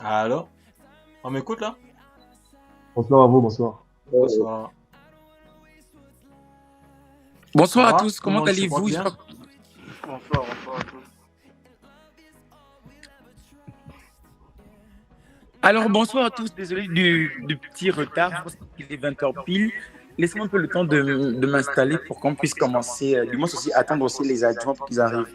Alors, on m'écoute là? Bonsoir à vous, bonsoir. Bonsoir. Ça Bonsoir à va? tous, Tout le comment monde se porte allez-vous? bien? Bonsoir, bonsoir à tous. Alors, bonsoir à tous, désolé du petit retard, je pense qu'il est 20h pile. Laissez-moi un peu le temps de m'installer pour qu'on puisse commencer, du moins aussi attendre aussi les adjoints pour qu'ils arrivent.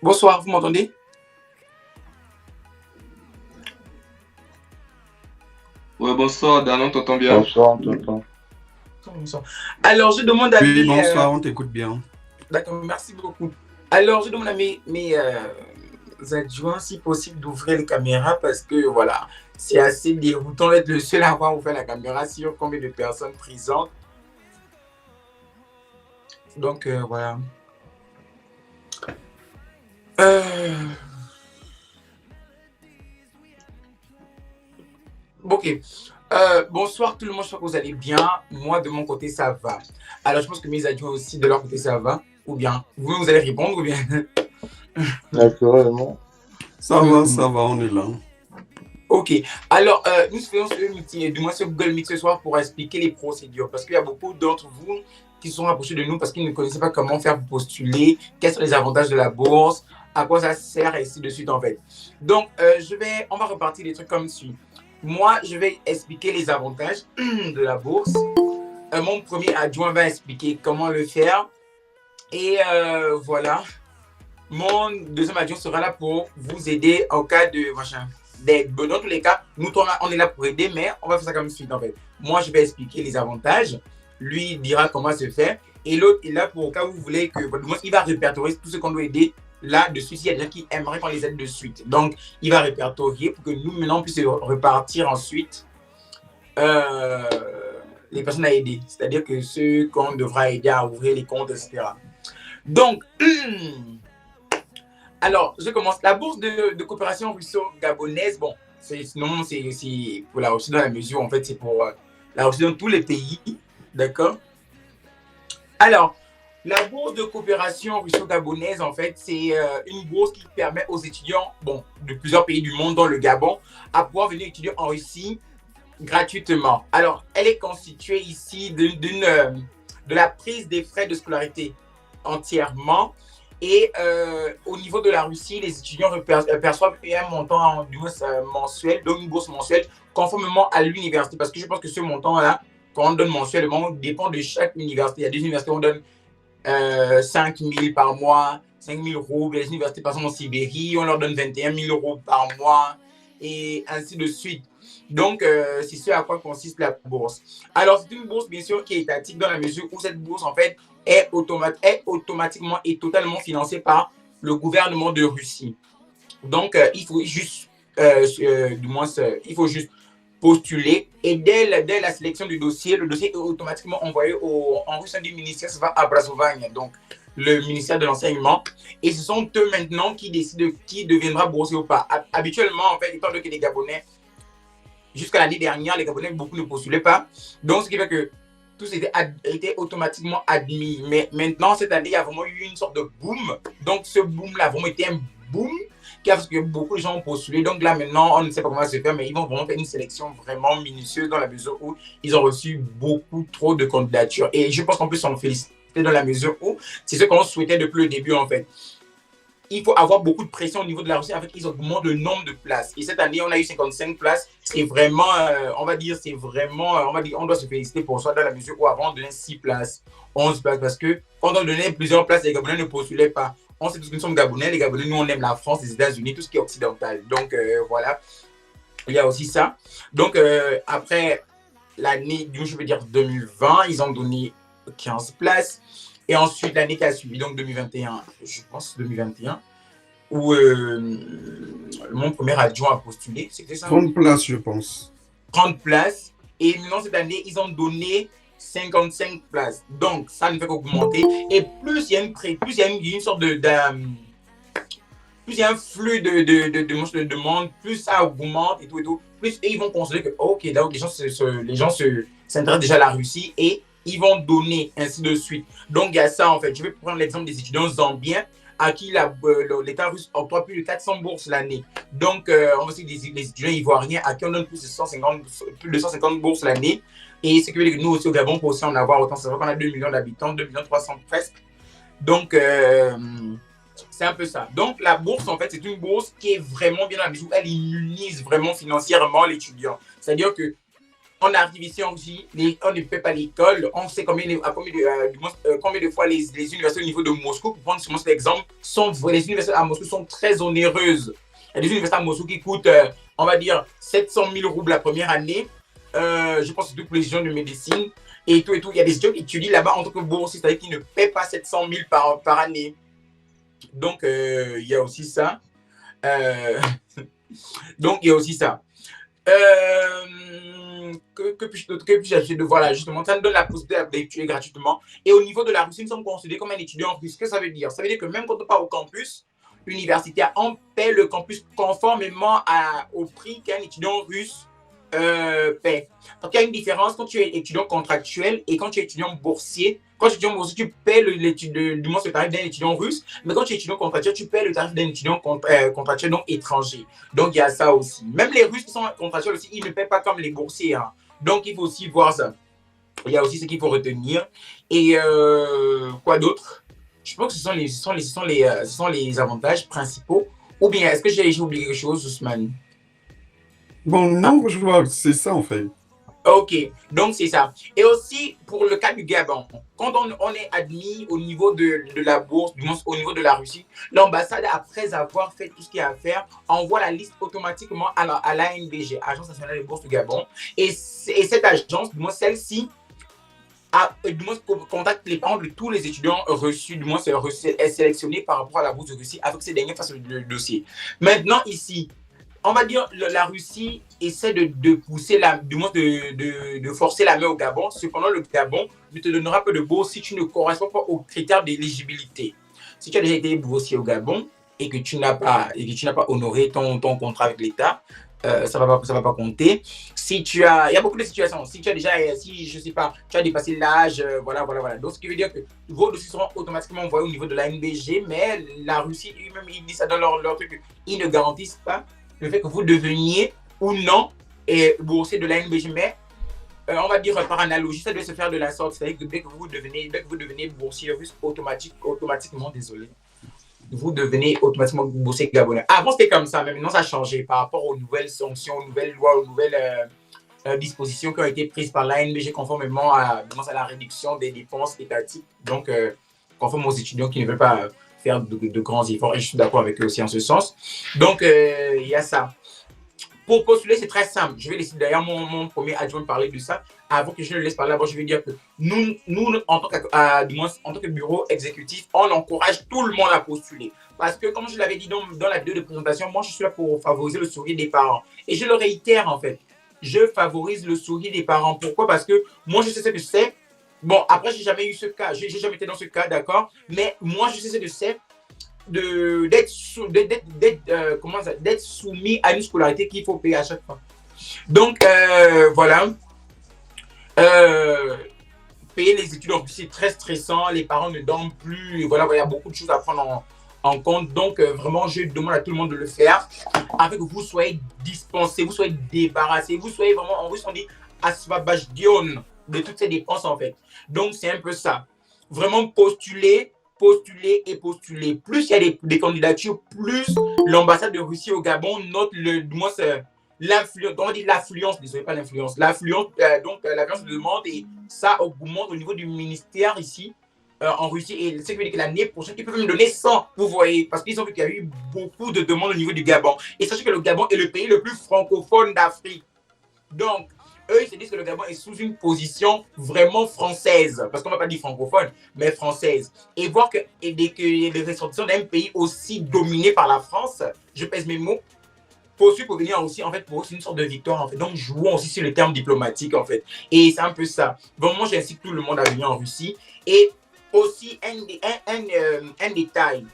Bonsoir, vous m'entendez? Ouais, bonsoir, Dan, on t'entend bien. Bonsoir, tonton. Bonsoir. Alors, je demande à Oui, mes... bonsoir, on t'écoute bien. D'accord, merci beaucoup. Alors, je demande à mes adjoints, si possible, d'ouvrir les caméras parce que, voilà, c'est assez déroutant d'être le seul à avoir ouvert la caméra sur combien de personnes présentes. Donc, voilà. Ok. Bonsoir tout le monde, je crois que vous allez bien. Moi, de mon côté, ça va. Alors, je pense que mes adjoints aussi, de leur côté, ça va. Ou bien, vous allez répondre ou bien... Naturellement. Ça va, on est là. Ok. Alors, nous faisons ce meeting, du moins ce Google Meet ce soir pour expliquer les procédures. Parce qu'il y a beaucoup d'entre vous qui sont rapprochés de nous parce qu'ils ne connaissaient pas comment faire pour postuler, quels sont les avantages de la bourse, à quoi ça sert et ainsi de suite en fait. Donc, on va repartir des trucs comme suit. Moi, je vais expliquer les avantages de la bourse. Mon premier adjoint va expliquer comment le faire. Et voilà. Mon deuxième adjoint sera là pour vous aider en cas de machin. Dans tous les cas, nous trois, on est là pour aider, mais on va faire ça comme suite en fait. Moi, je vais expliquer les avantages. Lui dira comment se faire. Et l'autre est là pour au cas où vous voulez que... Il va répertorier tout ce qu'on doit aider là-dessus. S'il y a des gens qui aimeraient qu'on les aide de suite. Donc, il va répertorier pour que nous, maintenant, on puisse repartir ensuite les personnes à aider. C'est-à-dire que ceux qu'on devra aider à ouvrir les comptes, etc. Donc, alors, je commence. La bourse de coopération russo-gabonaise, bon, c'est pour la Russie dans la mesure, en fait, c'est pour la Russie dans tous les pays, d'accord? Alors, la bourse de coopération russo-gabonaise, en fait, c'est une bourse qui permet aux étudiants, bon, de plusieurs pays du monde, dont le Gabon, à pouvoir venir étudier en Russie gratuitement. Alors, elle est constituée ici de la prise des frais de scolarité entièrement. Et au niveau de la Russie, les étudiants perçoivent un montant du moins mensuel, donc une bourse mensuelle, conformément à l'université. Parce que je pense que ce montant-là, quand on donne mensuellement, dépend de chaque université. Il y a des universités où on donne 5 000 par mois, 5 000 euros. Il y a des universités, par exemple en Sibérie, on leur donne 21 000 euros par mois, et ainsi de suite. Donc, c'est ce à quoi consiste la bourse. Alors, c'est une bourse, bien sûr, qui est étatique dans la mesure où cette bourse, en fait, est automatiquement et totalement financée par le gouvernement de Russie. Donc, il faut juste, il faut juste postuler et dès la sélection du dossier, le dossier est automatiquement envoyé en russe du ministère, ça va à Obrazovania, donc le ministère de l'enseignement, et ce sont eux maintenant qui décident qui deviendra boursier ou pas. Habituellement, en fait, étant donné que les Gabonais, jusqu'à l'année dernière, les Gabonais, beaucoup ne postulaient pas, donc ce qui fait que tout était automatiquement admis. Mais maintenant, cette année, il y a vraiment eu une sorte de boom. Donc, ce boom-là a vraiment été un boom qui a fait que beaucoup de gens ont postulé. Donc là, maintenant, on ne sait pas comment ça se fait, mais ils vont vraiment faire une sélection vraiment minutieuse dans la mesure où ils ont reçu beaucoup trop de candidatures. Et je pense qu'on peut s'en féliciter dans la mesure où c'est ce qu'on souhaitait depuis le début, en fait. Il faut avoir beaucoup de pression au niveau de la Russie avec qu'ils augmentent le nombre de places. Et cette année, on a eu 55 places. C'est vraiment, on va dire, on doit se féliciter pour ça dans la mesure où avant, on donnait 6 places, 11 places. Parce que quand on donnait plusieurs places, les Gabonais ne postulaient pas. On sait tous que nous sommes Gabonais. Les Gabonais, nous, on aime la France, les États-Unis, tout ce qui est occidental. Donc, voilà. Il y a aussi ça. Donc, après l'année, je veux dire 2020, ils ont donné 15 places. Et ensuite, l'année qui a suivi, donc 2021, je pense 2021, où mon premier adjoint a postulé, c'était ça? 30 places, je pense. 30 places. Et maintenant, cette année, ils ont donné 55 places. Donc, ça ne fait qu'augmenter. Et plus il y a une sorte plus plus il y a un flux de demande, plus ça augmente et tout, plus ils vont considérer que, ok, donc les gens s'intéressent déjà à la Russie et ils vont donner, ainsi de suite. Donc, il y a ça, en fait. Je vais prendre l'exemple des étudiants zambiens à qui l'État russe octroie plus de 400 bourses l'année. Donc, on va dire les étudiants ivoiriens à qui on donne plus de 150 bourses l'année. Et ce qui veut dire que nous aussi, au Gabon, pour aussi en avoir autant. C'est vrai qu'on a 2 millions d'habitants, 2 millions 300 presque. Donc, c'est un peu ça. Donc, la bourse, en fait, c'est une bourse qui est vraiment bien dans la mesure où elle immunise vraiment financièrement l'étudiant. C'est-à-dire que on arrive ici en Russie, on ne fait pas l'école, on sait combien de fois les universités au niveau de Moscou, pour prendre cet exemple, les universités à Moscou sont très onéreuses. Il y a des universités à Moscou qui coûtent, on va dire, 700 000 roubles la première année. Je pense que c'est pour les étudiants de médecine et tout. Il y a des étudiants qui étudient là-bas en tant que boursiers, c'est-à-dire qu'ils ne paient pas 700 000 par année. Donc, il y a aussi ça. Que puis-je ajouter de voilà, justement, ça nous donne la possibilité d'étudier gratuitement. Et au niveau de la Russie, nous sommes considérés comme un étudiant russe. Qu'est-ce que ça veut dire? Ça veut dire que même quand on part au campus universitaire, on paie le campus conformément au prix qu'un étudiant russe paie. Donc, il y a une différence quand tu es étudiant contractuel et quand tu es étudiant boursier. Quand tu es étudiant boursier, tu paies du moins le tarif d'un étudiant russe, mais quand tu es étudiant contractuel, tu paies le tarif d'un étudiant contractuel, donc étranger. Donc, il y a ça aussi. Même les Russes qui sont contractuels aussi, ils ne paient pas comme les boursiers. Hein. Donc, il faut aussi voir ça. Il y a aussi ce qu'il faut retenir. Et quoi d'autre? Je pense que ce sont les avantages principaux. Ou bien, est-ce que j'ai oublié quelque chose, Ousmane? Bon, non, je vois, c'est ça en fait. Ok, donc c'est ça. Et aussi, pour le cas du Gabon, quand on est admis au niveau de la bourse, du moins au niveau de la Russie, l'ambassade, après avoir fait tout ce qu'il y a à faire, envoie la liste automatiquement à l'ANBG, Agence nationale des bourses du Gabon. Et cette agence, du moins celle-ci, contacte les parents de tous les étudiants reçus, du moins est sélectionné par rapport à la bourse de Russie, avec ces derniers fassent le dossier. Maintenant, ici, on va dire la Russie essaie de pousser, du moins de forcer la main au Gabon. Cependant, le Gabon ne te donnera pas de bourse si tu ne corresponds pas aux critères d'éligibilité. Si tu as déjà été boursier au Gabon et que tu n'as pas honoré ton contrat avec l'État, ça va pas compter. Il y a beaucoup de situations. Si je sais pas, tu as dépassé l'âge, voilà. Donc, ce qui veut dire que vos dossiers seront automatiquement envoyés au niveau de l'ANBG, mais la Russie, eux-mêmes, ils disent ça dans leur truc. Ils ne garantissent pas le fait que vous deveniez ou non boursier de l'ANBG, mais on va dire par analogie, ça doit se faire de la sorte. C'est-à-dire que dès que vous devenez boursier russe, automatiquement, désolé, vous devenez automatiquement boursier gabonais. Avant, c'était comme ça, mais maintenant, ça a changé par rapport aux nouvelles sanctions, aux nouvelles lois, aux nouvelles dispositions qui ont été prises par l'ANBG conformément à la réduction des dépenses étatiques. Donc, conforme aux étudiants qui ne veulent pas faire de grands efforts, et je suis d'accord avec eux aussi en ce sens. Donc, il y a ça. Pour postuler, c'est très simple. Je vais laisser d'ailleurs mon premier adjoint parler de ça. Avant que je le laisse parler, je vais dire que nous en tant que bureau exécutif, on encourage tout le monde à postuler. Parce que, comme je l'avais dit dans la vidéo de présentation, moi, je suis là pour favoriser le sourire des parents. Et je le réitère, en fait. Je favorise le sourire des parents. Pourquoi? Parce que moi, je sais ce que c'est. Bon, après, j'ai jamais eu ce cas. J'ai jamais été dans ce cas, d'accord? Mais moi, je sais ce que c'est d'être soumis à une scolarité qu'il faut payer à chaque fois. Donc, voilà. Payer les études en plus, c'est très stressant. Les parents ne dorment plus. Et voilà, il y a beaucoup de choses à prendre en compte. Donc, vraiment, je demande à tout le monde de le faire afin que vous soyez dispensés, vous soyez débarrassés, vous soyez vraiment, en russe, on dit asvabajdion de toutes ces dépenses, en fait. Donc, c'est un peu ça. Vraiment postuler. Plus il y a des candidatures, plus l'ambassade de Russie au Gabon note l'influence, on dit l'affluence, désolé, pas l'influence, l'affluence de demande, et ça augmente au niveau du ministère ici en Russie. Et ce qui veut dire que l'année prochaine, ils peuvent me donner 100, vous voyez, parce qu'ils ont vu qu'il y a eu beaucoup de demandes au niveau du Gabon. Et sachez que le Gabon est le pays le plus francophone d'Afrique. Donc, eux, ils se disent que le Gabon est sous une position vraiment française, parce qu'on ne va pas dire francophone, mais française. Et voir que les ressortissants d'un pays aussi dominé par la France, je pèse mes mots, pour venir aussi, en fait, pour eux, c'est une sorte de victoire, en fait. Donc, jouons aussi sur le terme diplomatique, en fait. Et c'est un peu ça. Donc, moi, j'incite tout le monde à venir en Russie. Et aussi, un détail.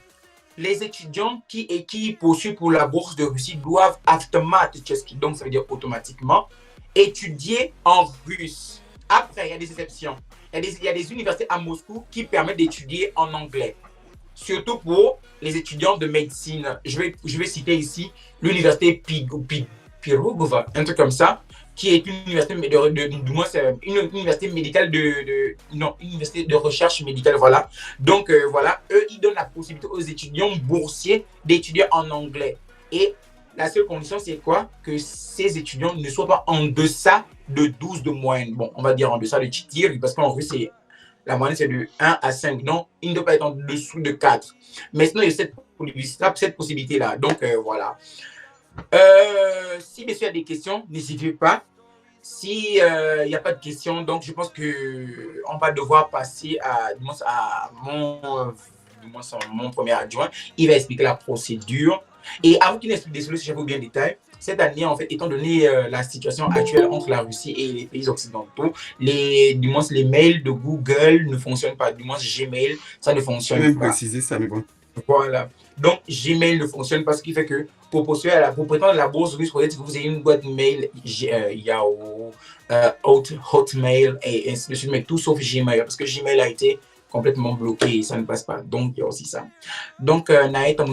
les étudiants qui poursuivent pour la bourse de Russie doivent automatiquement, donc ça veut dire automatiquement, étudier en russe. Après, il y a des exceptions. Il y a des universités à Moscou qui permettent d'étudier en anglais. Surtout pour les étudiants de médecine. Je vais citer ici l'université Pirogova, un truc comme ça, qui est une université une université médicale une université de recherche médicale, voilà. Donc voilà, eux, ils donnent la possibilité aux étudiants boursiers d'étudier en anglais. Et la seule condition, c'est quoi? Que ces étudiants ne soient pas en deçà de 12 de moyenne. Bon, on va dire en deçà de tir, parce qu'en russe, la moyenne, c'est de 1 à 5. Donc, il ne doit pas être en dessous de 4. Mais sinon, il y a cette possibilité-là. Donc, voilà. Si bien sûr il y a des questions, n'hésitez pas. Si il n'y a pas de questions, donc je pense qu'on va devoir passer à mon premier adjoint. Il va expliquer la procédure. Et avant qu'il n'explique, désolé si j'avais oublié un détail, cette année, en fait, étant donné la situation actuelle entre la Russie et les pays occidentaux, les mails de Google ne fonctionnent pas. Du moins, Gmail, ça ne fonctionne Je vais pas. préciser ça, mais bon. Voilà. Donc, Gmail ne fonctionne pas, ce qui fait que pour prétendre à la bourse russe, il faut que vous ayez une boîte mail Yahoo, Hotmail et ainsi de suite, mais tout sauf Gmail, parce que Gmail a été complètement bloqué et ça ne passe pas. Donc, il y a aussi ça. Donc, Naït en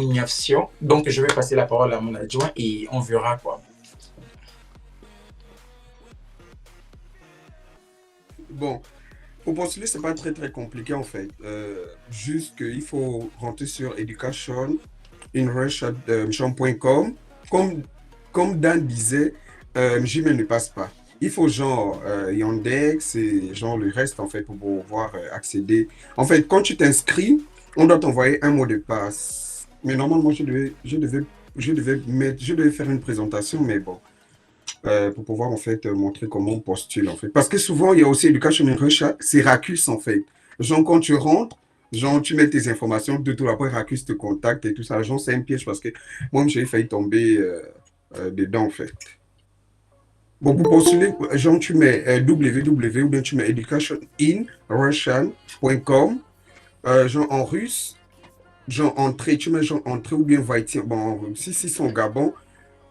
donc je vais passer la parole à mon adjoint et on verra quoi. Bon, pour postuler, c'est pas très compliqué en fait. Juste qu'il faut rentrer sur educationinrussian.com. Comme Dan disait, Gmail ne passe pas. Il faut genre Yandex et genre le reste en fait pour pouvoir accéder. En fait, quand tu t'inscris, on doit t'envoyer un mot de passe. Mais normalement, je devais faire une présentation, mais bon. Pour pouvoir en fait montrer comment on postule en fait. Parce que souvent, il y a aussi Education in Russia, c'est Racus en fait. Genre, quand tu rentres, genre, tu mets tes informations, de tout après Racus te contacte et tout ça. Genre, c'est un piège parce que moi, j'ai failli tomber dedans en fait. Bon, pour postuler, genre, tu mets www ou bien tu mets educationinrussian.com, genre en russe, genre entrée, tu mets genre entrée ou bien Vaiti. Bon, si c'est au Gabon,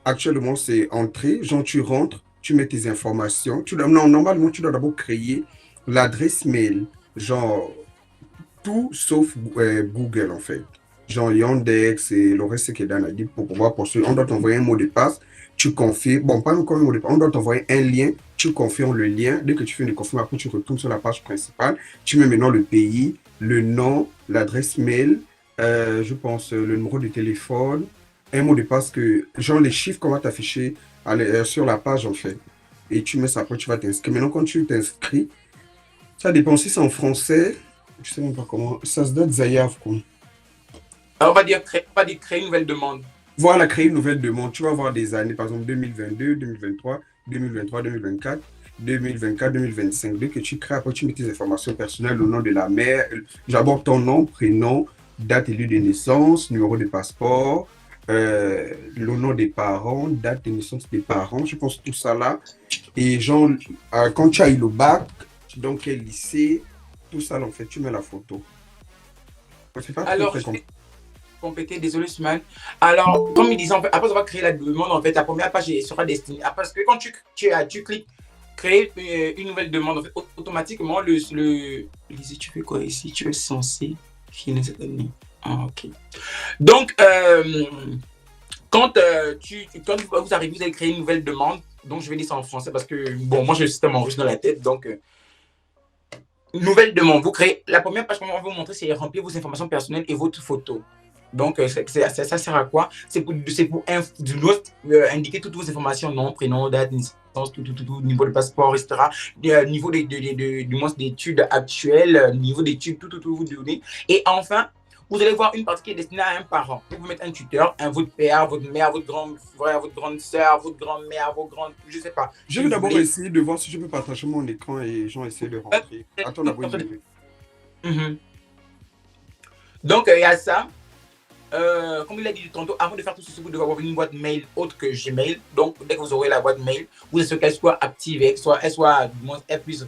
actuellement, c'est entrée. Genre, tu rentres, tu mets tes informations. Normalement, tu dois d'abord créer l'adresse mail. Genre, tout sauf Google, en fait. Genre, Yandex et le reste qui est dans la Bible pour pouvoir poursuivre. On doit t'envoyer un mot de passe. Tu confirmes. Bon, pas encore un mot de passe. On doit t'envoyer un lien. Tu confirmes le lien. Dès que tu fais une confirmation, après, tu retournes sur la page principale. Tu mets maintenant le pays, le nom, l'adresse mail, je pense, le numéro de téléphone, un mot de passe que, genre les chiffres qu'on va t'afficher sur la page en fait. Et tu mets ça, après tu vas t'inscrire. Maintenant, quand tu t'inscris, ça dépend si c'est en français, je sais même pas comment, ça se donne Zayav quoi. Alors, on va dire créer une nouvelle demande. Voilà, créer une nouvelle demande. Tu vas avoir des années, par exemple 2022, 2023, 2023, 2024, 2024, 2025. Dès que tu crées, après tu mets tes informations personnelles, le nom de la mère, d'abord ton nom, prénom, date et lieu de naissance, numéro de passeport, le nom des parents, date de naissance des parents, je pense tout ça là. Et genre, quand tu as eu le bac, dans quel lycée, tout ça là, en fait, tu mets la photo. C'est pas Alors, très compliqué. compléter, désolé Suman. Alors, comme il disait, après avoir créé la demande, en fait, la première page sera destinée. Parce que quand tu cliques créer une nouvelle demande, en fait, automatiquement, tu fais quoi ici? Tu es censé finir cette année. Ah, ok. Donc, quand vous arrivez, vous allez créer une nouvelle demande. Donc, je vais dire ça en français parce que, bon, moi, j'ai le système en russe dans la tête. Donc, nouvelle demande. Vous créez. La première page qu'on va vous montrer, c'est remplir vos informations personnelles et votre photo. Donc, ça sert à quoi? C'est pour indiquer toutes vos informations, nom, prénom, date, naissance, tout, niveau de passeport, etc. Niveau d'études actuelles, niveau d'études, tout, vous donnez. Et enfin, vous allez voir une partie qui est destinée à un parent. Vous pouvez mettre un tuteur, votre père, votre mère, votre grand frère, votre grande soeur, votre grand-mère, vos grandes... Je sais pas. Je vais d'abord essayer de voir si je peux partager mon écran et j'en essayer de rentrer. Attends d'abord une minute. Donc, il y a ça. Comme il a dit tantôt, avant de faire tout ceci, vous devez avoir une boîte mail autre que Gmail. Donc, dès que vous aurez la boîte mail, vous assurez qu'elle soit activée, soit du moins elle puisse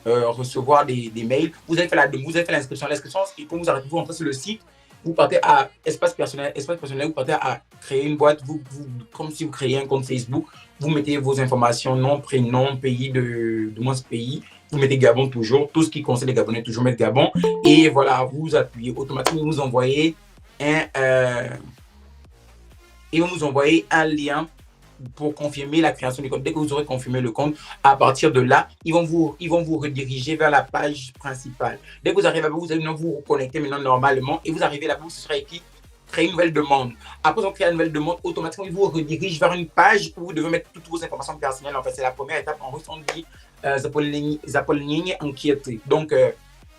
recevoir des mails. Vous avez fait l'inscription. L'inscription, et quand vous rentrez sur le site, vous partez à espace personnel, vous partez à créer une boîte, comme si vous créiez un compte Facebook, vous mettez vos informations, nom, prénom, pays de moins pays, vous mettez Gabon toujours, tout ce qui concerne les Gabonais, toujours mettre Gabon, et voilà, vous appuyez automatiquement, vous envoyez un lien pour confirmer la création du compte. Dès que vous aurez confirmé le compte, à partir de là, ils vont vous rediriger vers la page principale. Dès que vous arrivez là-bas, vous allez vous reconnecter maintenant normalement et vous arrivez là-bas, ce sera écrit créer une nouvelle demande. Après, vous créez une nouvelle demande, automatiquement, ils vous redirigent vers une page où vous devez mettre toutes vos informations personnelles. En fait, c'est la première étape. En russe, on dit zaполнение анкеты. Donc,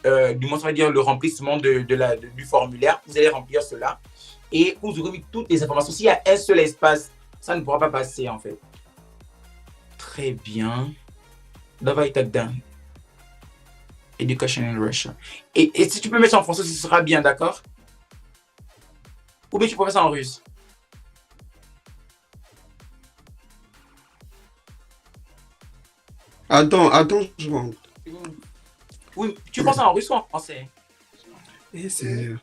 du moins, ça veut dire le remplissement du formulaire. Vous allez remplir cela et vous aurez mis toutes les informations. S'il y a un seul espace, ça ne pourra pas passer, en fait. Très bien. Давай тогда. Education in Russia. Et si tu peux mettre ça en français, ce sera bien, d'accord? Ou bien tu peux faire ça en russe? Attends, je rentre. Oui, tu penses en russe ou en français? Le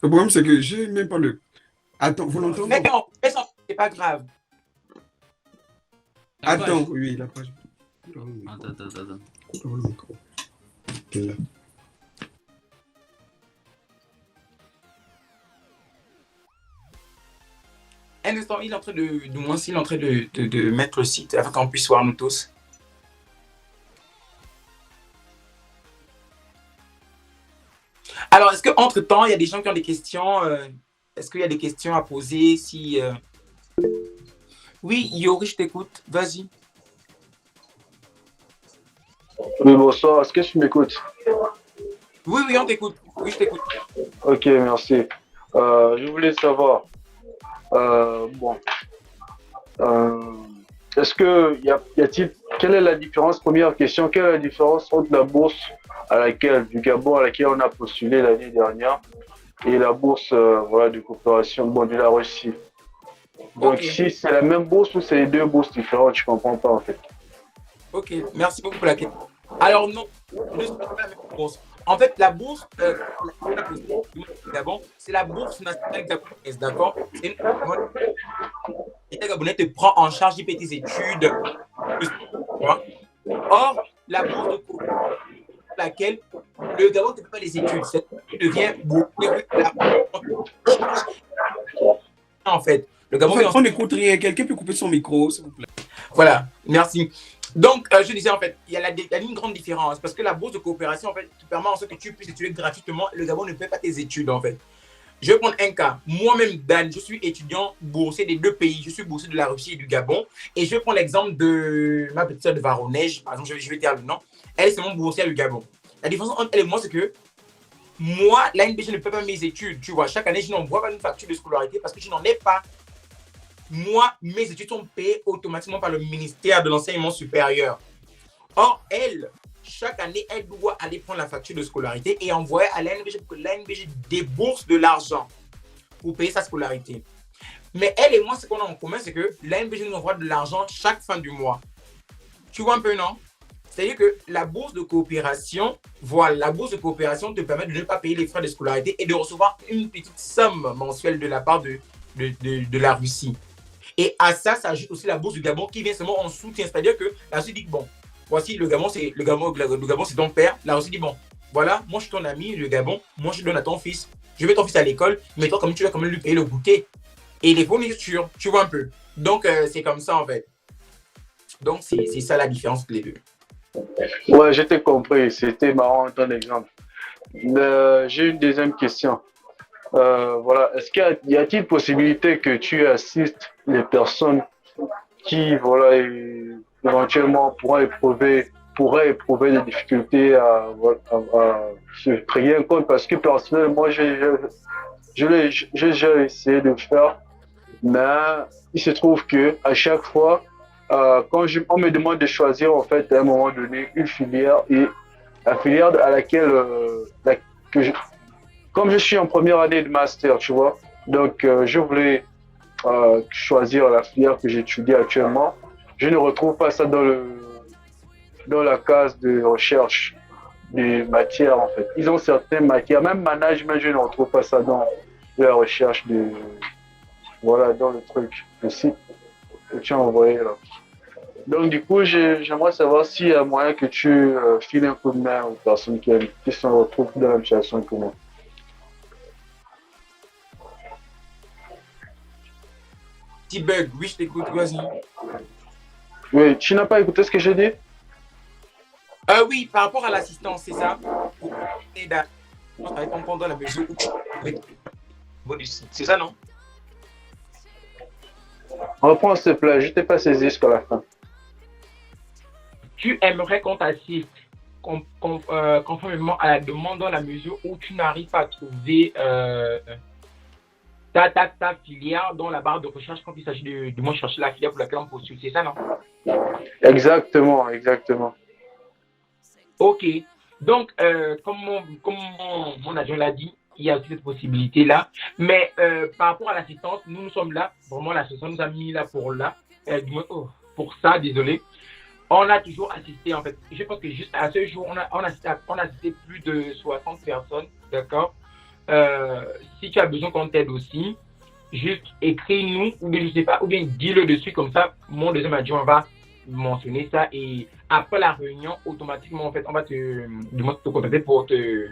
problème, c'est que j'ai même pas le... Attends, volontairement. Mais non, c'est pas grave. Attends, oui, la page. Attends. Là. Un instant, il est en train de mettre le site afin qu'on puisse voir nous tous. Alors, est-ce qu'entre-temps, il y a des gens qui ont des questions? Est-ce qu'il y a des questions à poser? Oui, Yori, je t'écoute. Vas-y. Oui, bonsoir. Est-ce que tu m'écoutes? Oui, on t'écoute. Oui, je t'écoute. Ok, merci. Je voulais savoir, est-ce que quelle est la différence, première question, quelle est la différence entre la bourse du Gabon à laquelle on a postulé l'année dernière et la bourse de coopération de la Russie? Donc, si c'est la même bourse ou c'est les deux bourses différentes, je ne comprends pas en fait. Ok, merci beaucoup pour la question. Alors non, ce n'est pas la même bourse. En fait, la bourse du Gabon, c'est la bourse nationale gabonaise, d'accord? L'État gabonais te prend en charge de tes études. Or, la bourse de coopération, laquelle le Gabon ne fait pas les études, tu deviens boursier. En fait, le Gabon. On n'écoute rien. Quelqu'un peut couper son micro, s'il vous plaît. Voilà, merci. Donc, je disais en fait, il y a une grande différence parce que la bourse de coopération, en fait, te permet en sorte que tu puisses étudier gratuitement. Le Gabon ne paie pas tes études, en fait. Je vais prendre un cas. Moi-même, Dan, je suis étudiant boursier des deux pays. Je suis boursier de la Russie et du Gabon. Et je vais prendre l'exemple de ma petite sœur de Varonej. Par exemple, je vais dire le nom. Elle, c'est mon boursier du Gabon. La différence entre elle et moi, c'est que moi, l'ANBG ne paie pas mes études. Tu vois, chaque année, je n'envoie pas une facture de scolarité parce que je n'en ai pas. Moi, mes études sont payées automatiquement par le ministère de l'Enseignement supérieur. Or, elle, chaque année, elle doit aller prendre la facture de scolarité et envoyer à l'ANBG pour que l'ANBG débourse de l'argent pour payer sa scolarité. Mais elle et moi, ce qu'on a en commun, c'est que l'ANBG nous envoie de l'argent chaque fin du mois. Tu vois un peu, non? C'est-à-dire que la bourse de coopération, la bourse de coopération te permet de ne pas payer les frais de scolarité et de recevoir une petite somme mensuelle de la part de la Russie. Et à ça s'ajoute aussi la bourse du Gabon qui vient seulement en soutien. C'est-à-dire que la Russie dit, bon, voici le Gabon, c'est ton père. La Russie dit, bon, voilà, moi je suis ton ami, le Gabon, moi je donne à ton fils. Je mets ton fils à l'école, mais toi, comme tu dois quand même lui payer le goûter et les fournitures, tu vois un peu. Donc, c'est comme ça en fait. Donc, c'est ça la différence entre les deux. Ouais, je t'ai compris. C'était marrant ton exemple. J'ai une deuxième question. Est-ce qu'il y a-t-il possibilité que tu assistes les personnes qui, éventuellement pourraient éprouver des difficultés à se créer un compte? Parce que personnellement, j'ai essayé de le faire, mais il se trouve que à chaque fois, quand on me demande de choisir en fait à un moment donné une filière et la filière à laquelle comme je suis en première année de master, tu vois, donc je voulais choisir la filière que j'étudie actuellement. Je ne retrouve pas ça dans la case de recherche des matières, en fait. Ils ont certaines matières, même management, je ne retrouve pas ça dans la recherche de, voilà, dans le truc, le site que tu as envoyé là. Donc, du coup, j'aimerais savoir s'il y a moyen que tu files un coup de main aux personnes qui se retrouvent dans la même situation que moi. Petit bug, oui, je t'écoute, vas-y. Oui, tu n'as pas écouté ce que j'ai dit? Oui, par rapport à l'assistance, c'est ça. Et avec comprendre dans la mesure où c'est ça, non? Reprends, s'il te plaît, je t'ai pas saisi jusqu'à la fin. Tu aimerais qu'on t'assiste conformément à la demande dans la mesure où tu n'arrives pas à trouver ta filière dans la barre de recherche quand il s'agit de moi chercher la filière pour laquelle on postule. C'est ça, non? Exactement, exactement. Ok. Donc, comme mon adjoint l'a dit, il y a aussi cette possibilité-là. Mais par rapport à l'assistance, nous sommes là. Vraiment, l'assistance nous a mis là du moins, pour ça, désolé. On a toujours assisté, en fait. Je pense que juste à ce jour, on a assisté plus de 60 personnes. D'accord? Si tu as besoin qu'on t'aide aussi, juste écris-nous, ou bien je sais pas, ou bien dis-le dessus, comme ça, mon deuxième adjoint va mentionner ça, et après la réunion, automatiquement, en fait, on va te contacter pour t'aider,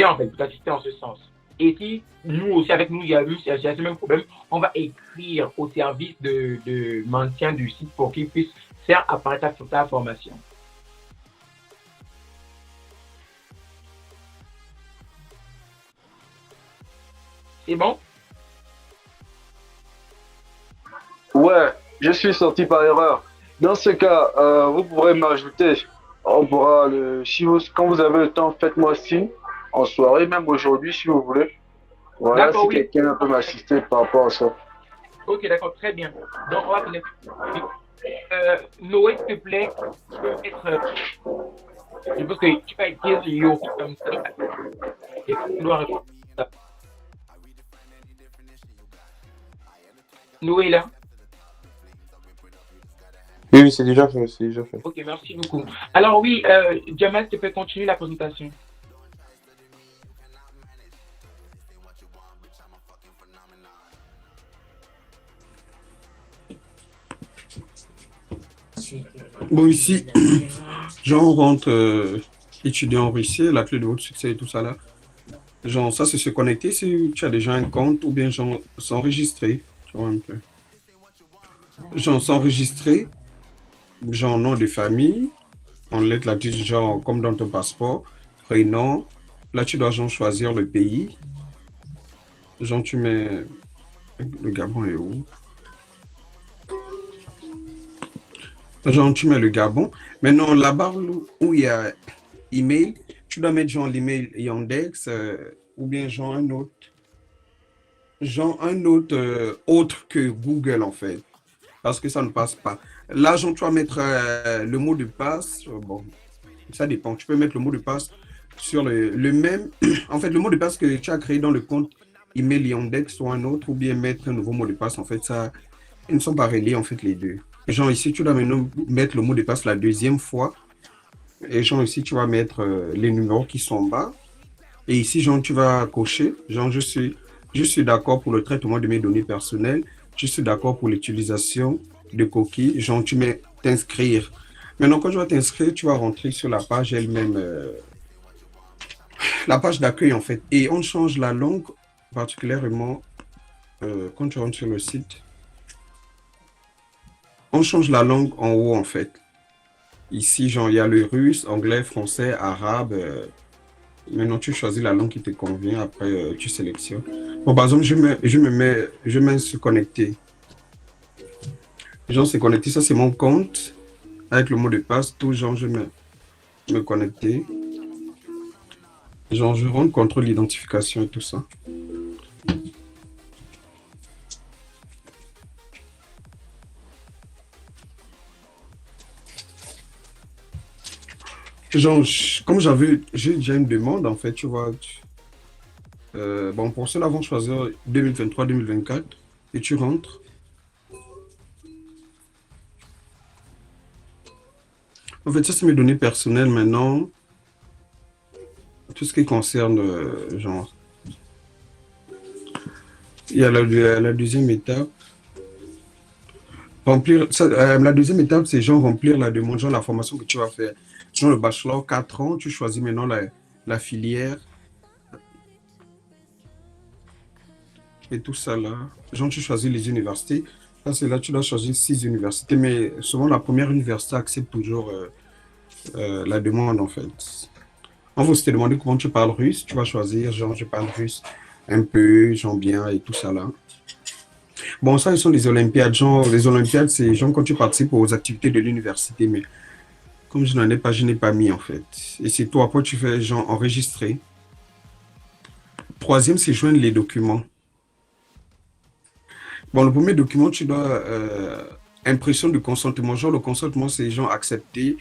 en fait, pour t'assister en ce sens. Et si nous aussi, avec nous, il y a ce même problème, on va écrire au service de maintien du site pour qu'ils puissent faire apparaître ta formation. C'est bon? Ouais, je suis sorti par erreur. Dans ce cas, vous pourrez m'ajouter. On pourra quand vous avez le temps, faites-moi signe en soirée, même aujourd'hui si vous voulez. Voilà, D'accord, si oui. quelqu'un peut m'assister par rapport à ça. Ok, d'accord, très bien. Donc, on va connecter. Noé, s'il te plaît, tu peux être. Je pense que tu vas écrire Yo comme ça. Et tu dois répondre à ça. Noé, là. Oui, oui, c'est déjà fait, c'est déjà fait. Ok, merci beaucoup. Alors, oui, Jamal, tu peux continuer la présentation. Bon, ici, genre, on rentre étudiant en Russie, la clé de votre succès et tout ça là. Genre, ça, c'est se connecter si tu as déjà un compte ou bien genre s'enregistrer. Tu vois un peu. Genre, s'enregistrer, genre nom de famille, en lettres là, genre comme dans ton passeport, prénom. Là, tu dois genre choisir le pays. Genre, tu mets. Le Gabon est où? Genre, tu mets le Gabon. Maintenant, la barre où il y a email, tu dois mettre genre l'email Yandex ou bien genre un autre autre que Google en fait, parce que ça ne passe pas. Là, genre, tu vas mettre le mot de passe. Bon, ça dépend. Tu peux mettre le mot de passe sur le même. En fait, le mot de passe que tu as créé dans le compte email Yandex ou un autre, ou bien mettre un nouveau mot de passe. En fait, ça, ils ne sont pas reliés en fait les deux. Genre ici, tu dois maintenant mettre le mot de passe la deuxième fois. Et genre ici, tu vas mettre les numéros qui sont en bas. Et ici, genre, tu vas cocher. Genre, je suis d'accord pour le traitement de mes données personnelles. Je suis d'accord pour l'utilisation de coquilles. Genre, tu mets t'inscrire. Maintenant, quand tu vas t'inscrire, tu vas rentrer sur la page elle-même, la page d'accueil en fait. Et on change la langue, particulièrement quand tu rentres sur le site. On change la langue en haut en fait. Ici, genre, il y a le russe, anglais, français, arabe. Maintenant, tu choisis la langue qui te convient. Après, tu sélectionnes. Bon, par exemple, je mets se connecter. Genre, se connecter, ça, c'est mon compte. Avec le mot de passe, tout, genre, je mets me connecter. Genre, je rentre, contrôle l'identification et tout ça. Genre, comme j'ai déjà une demande, en fait, tu vois. Bon, pour cela, avant de choisir 2023-2024, et tu rentres. En fait, ça, c'est mes données personnelles maintenant. Tout ce qui concerne, genre, il y a la deuxième étape. Remplir, ça, la deuxième étape, c'est genre remplir la demande, genre la formation que tu vas faire. Genre le bachelor, 4 ans, tu choisis maintenant la filière et tout ça là. Genre, tu choisis les universités. Ça, c'est là, tu dois choisir 6 universités, mais souvent la première université accepte toujours la demande en fait. On va se te demander comment tu parles russe, tu vas choisir, genre, je parle russe un peu, genre bien et tout ça là. Bon, ça, ils sont les Olympiades. Genre, les Olympiades, c'est genre quand tu participes aux activités de l'université, mais comme je n'en ai pas, je n'ai pas mis en fait. Et c'est toi, après, tu fais genre enregistrer. Troisième, c'est joindre les documents. Bon, le premier document, tu dois impression de consentement. Genre, le consentement, c'est genre accepter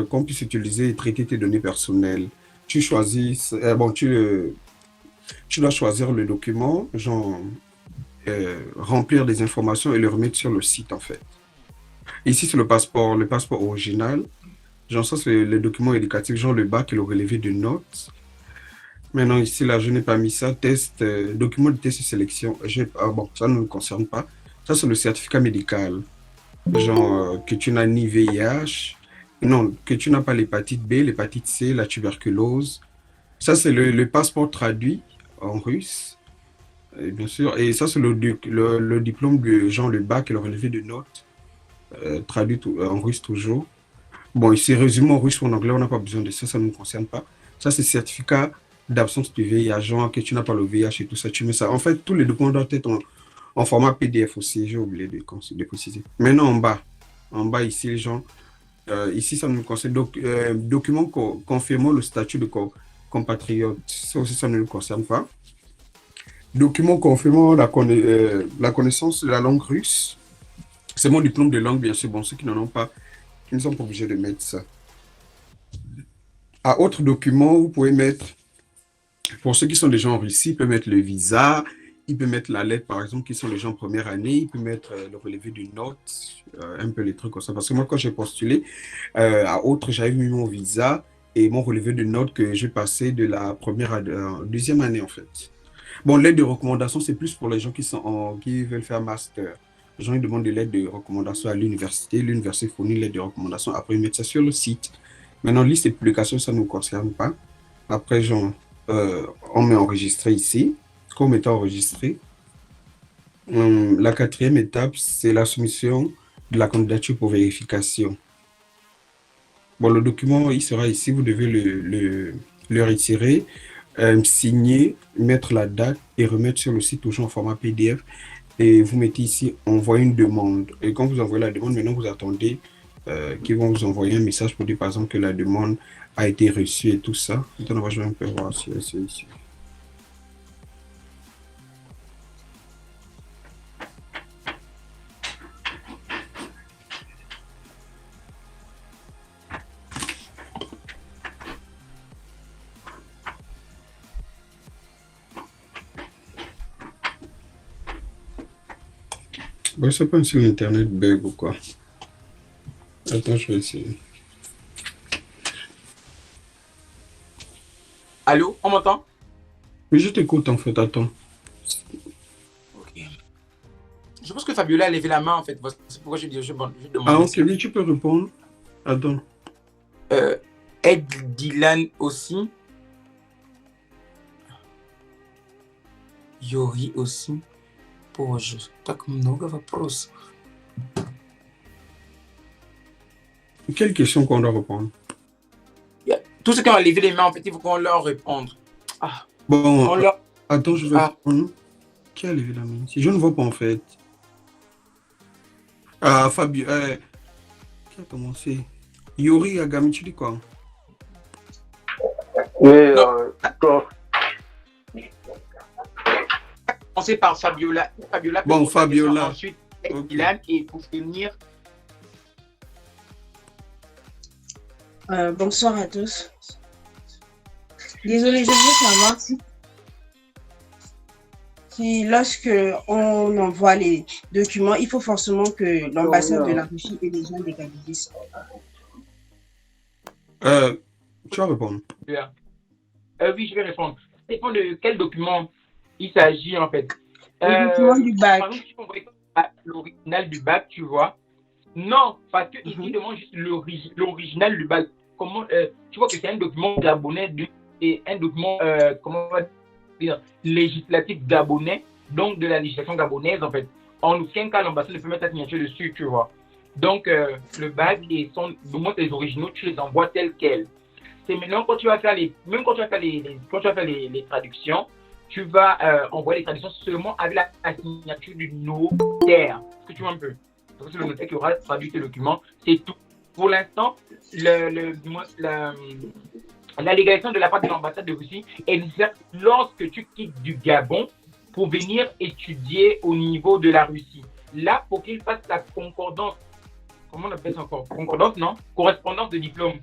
qu'on puisse utiliser et traiter tes données personnelles. Tu choisis, bon, tu dois choisir le document, genre remplir des informations et le remettre sur le site en fait. Ici, c'est le passeport original. Genre, ça, c'est le document éducatif, genre le bac et le relevé de notes. Maintenant, ici, là, je n'ai pas mis ça. Test, document de test de sélection. Bon, ça ne me concerne pas. Ça, c'est le certificat médical. Genre, que tu n'as ni VIH, non, que tu n'as pas l'hépatite B, l'hépatite C, la tuberculose. Ça, c'est le passeport traduit en russe, et bien sûr. Et ça, c'est le diplôme de genre le bac et le relevé de notes, traduit en russe toujours. Bon, ici, résumé en russe ou en anglais, on n'a pas besoin de ça, ça ne nous concerne pas. Ça, c'est certificat d'absence de VIH, genre que tu n'as pas le VIH et tout ça, tu mets ça. En fait, tous les documents doivent être en format PDF aussi, j'ai oublié de préciser. Maintenant, en bas ici, les gens, ici, ça nous concerne. Document confirmant le statut de compatriote, ça aussi, ça ne nous concerne pas. Document confirmant la connaissance de la langue russe. C'est mon diplôme de langue, bien sûr. Bon, ceux qui n'en ont pas, ils ne sont pas obligés de mettre ça. À autre document, vous pouvez mettre, pour ceux qui sont déjà en Russie, ils peuvent mettre le visa, ils peuvent mettre la lettre, par exemple, qui sont les gens en première année, ils peuvent mettre le relevé d'une note, un peu les trucs comme ça. Parce que moi, quand j'ai postulé, à autre, j'avais mis mon visa et mon relevé de notes que j'ai passé de la première à la deuxième année, en fait. Bon, l'aide de recommandation, c'est plus pour les gens qui veulent faire master. Les gens, ils demandent de l'aide de recommandation à l'université. L'université fournit l'aide de recommandation. Après, ils mettent ça sur le site. Maintenant, liste de publications, ça ne nous concerne pas. Après, genre, on met enregistré ici. Comme étant enregistré. La quatrième étape, c'est la soumission de la candidature pour vérification. Bon, le document, il sera ici. Vous devez le retirer, signer, mettre la date et remettre sur le site toujours en format PDF. Et vous mettez ici, envoyer une demande. Et quand vous envoyez la demande, maintenant, vous attendez qu'ils vont vous envoyer un message pour dire, par exemple, que la demande a été reçue et tout ça. Maintenant, je vais un peu voir si c'est ici. Bon, je sais pas si l'internet bug ou quoi. Attends, je vais essayer. Allô, on m'entend? Mais je t'écoute en fait, attends. Ok. Je pense que Fabiola a levé la main en fait. C'est pourquoi je demande. Ah, ok, oui, tu peux répondre. Attends. Ed Dylan aussi. Yori aussi. Боже, так много вопросов. Quelle question qu'on doit répondre? Tous ceux qui ont levé les mains, en fait, il faut qu'on leur réponde. Ah. Bon, attends, je vais répondre. Qui a levé la main? Je ne vois pas en fait. Ah, Fabio, qui a commencé? Yori Agami, tu dis quoi? Oui, Commencer par Fabiola. Bon, Fabiola. Ensuite, Dylan, et pour finir. Bonsoir à tous. Désolé, je veux savoir si lorsque on envoie les documents, il faut forcément que l'ambassade de la Russie ait déjà légalisé ça. Euh, Tu vas répondre. Oui, je vais répondre. Ça dépend de quel document il s'agit en fait. Le document du Par exemple, bac. si on voit l'original du bac, tu vois. Non, parce que ici, il Mhm. demande juste l'original du bac. Comment, tu vois que c'est un document gabonais et un document, comment on va dire, législatif gabonais, donc de la législation gabonaise en fait. En aucun cas, l'ambassade ne peut mettre sa signature dessus, tu vois. Donc, le bac et son, du moins les originaux, tu les envoies tels quels. C'est maintenant quand tu vas faire même quand tu vas faire quand tu vas faire les traductions, tu vas envoyer les traductions seulement avec la signature du notaire. Est-ce que tu vois un peu? C'est le notaire qui aura traduit tes documents, c'est tout. Pour l'instant, la légalisation de la part de l'ambassade de Russie est nécessaire lorsque tu quittes du Gabon pour venir étudier au niveau de la Russie. Là, pour qu'il fasse la concordance, comment on appelle ça encore? Concordance, non? Correspondance de diplôme.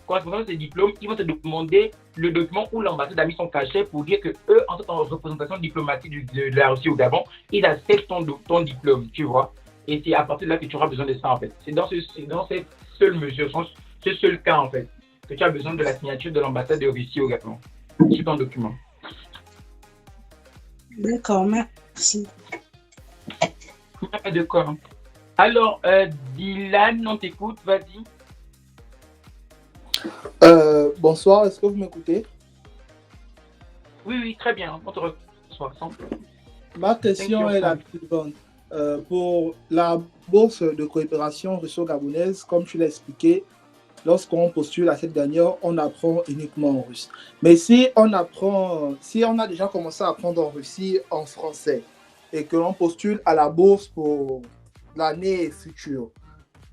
Correspondance de diplôme, ils vont te demander le document où l'ambassade a mis son cachet pour dire que eux, en tant que représentation diplomatique de la Russie au Gabon, ils acceptent ton diplôme, tu vois. Et c'est à partir de là que tu auras besoin de ça, en fait. C'est dans cette seule mesure, ce seul cas, en fait, que tu as besoin de la signature de l'ambassade de Russie au Gabon sur ton document. D'accord, merci. D'accord. Alors, Dylan, on t'écoute, vas-y. Bonsoir, est-ce que vous m'écoutez? Oui, oui, très bien, on te reçoit. Ma question est la suivante. Pour la bourse de coopération russo-gabonaise, comme tu l'as expliqué, lorsqu'on postule à cette dernière, on apprend uniquement en russe. Mais si on a déjà commencé à apprendre en Russie en français et que l'on postule à la bourse pour l'année future,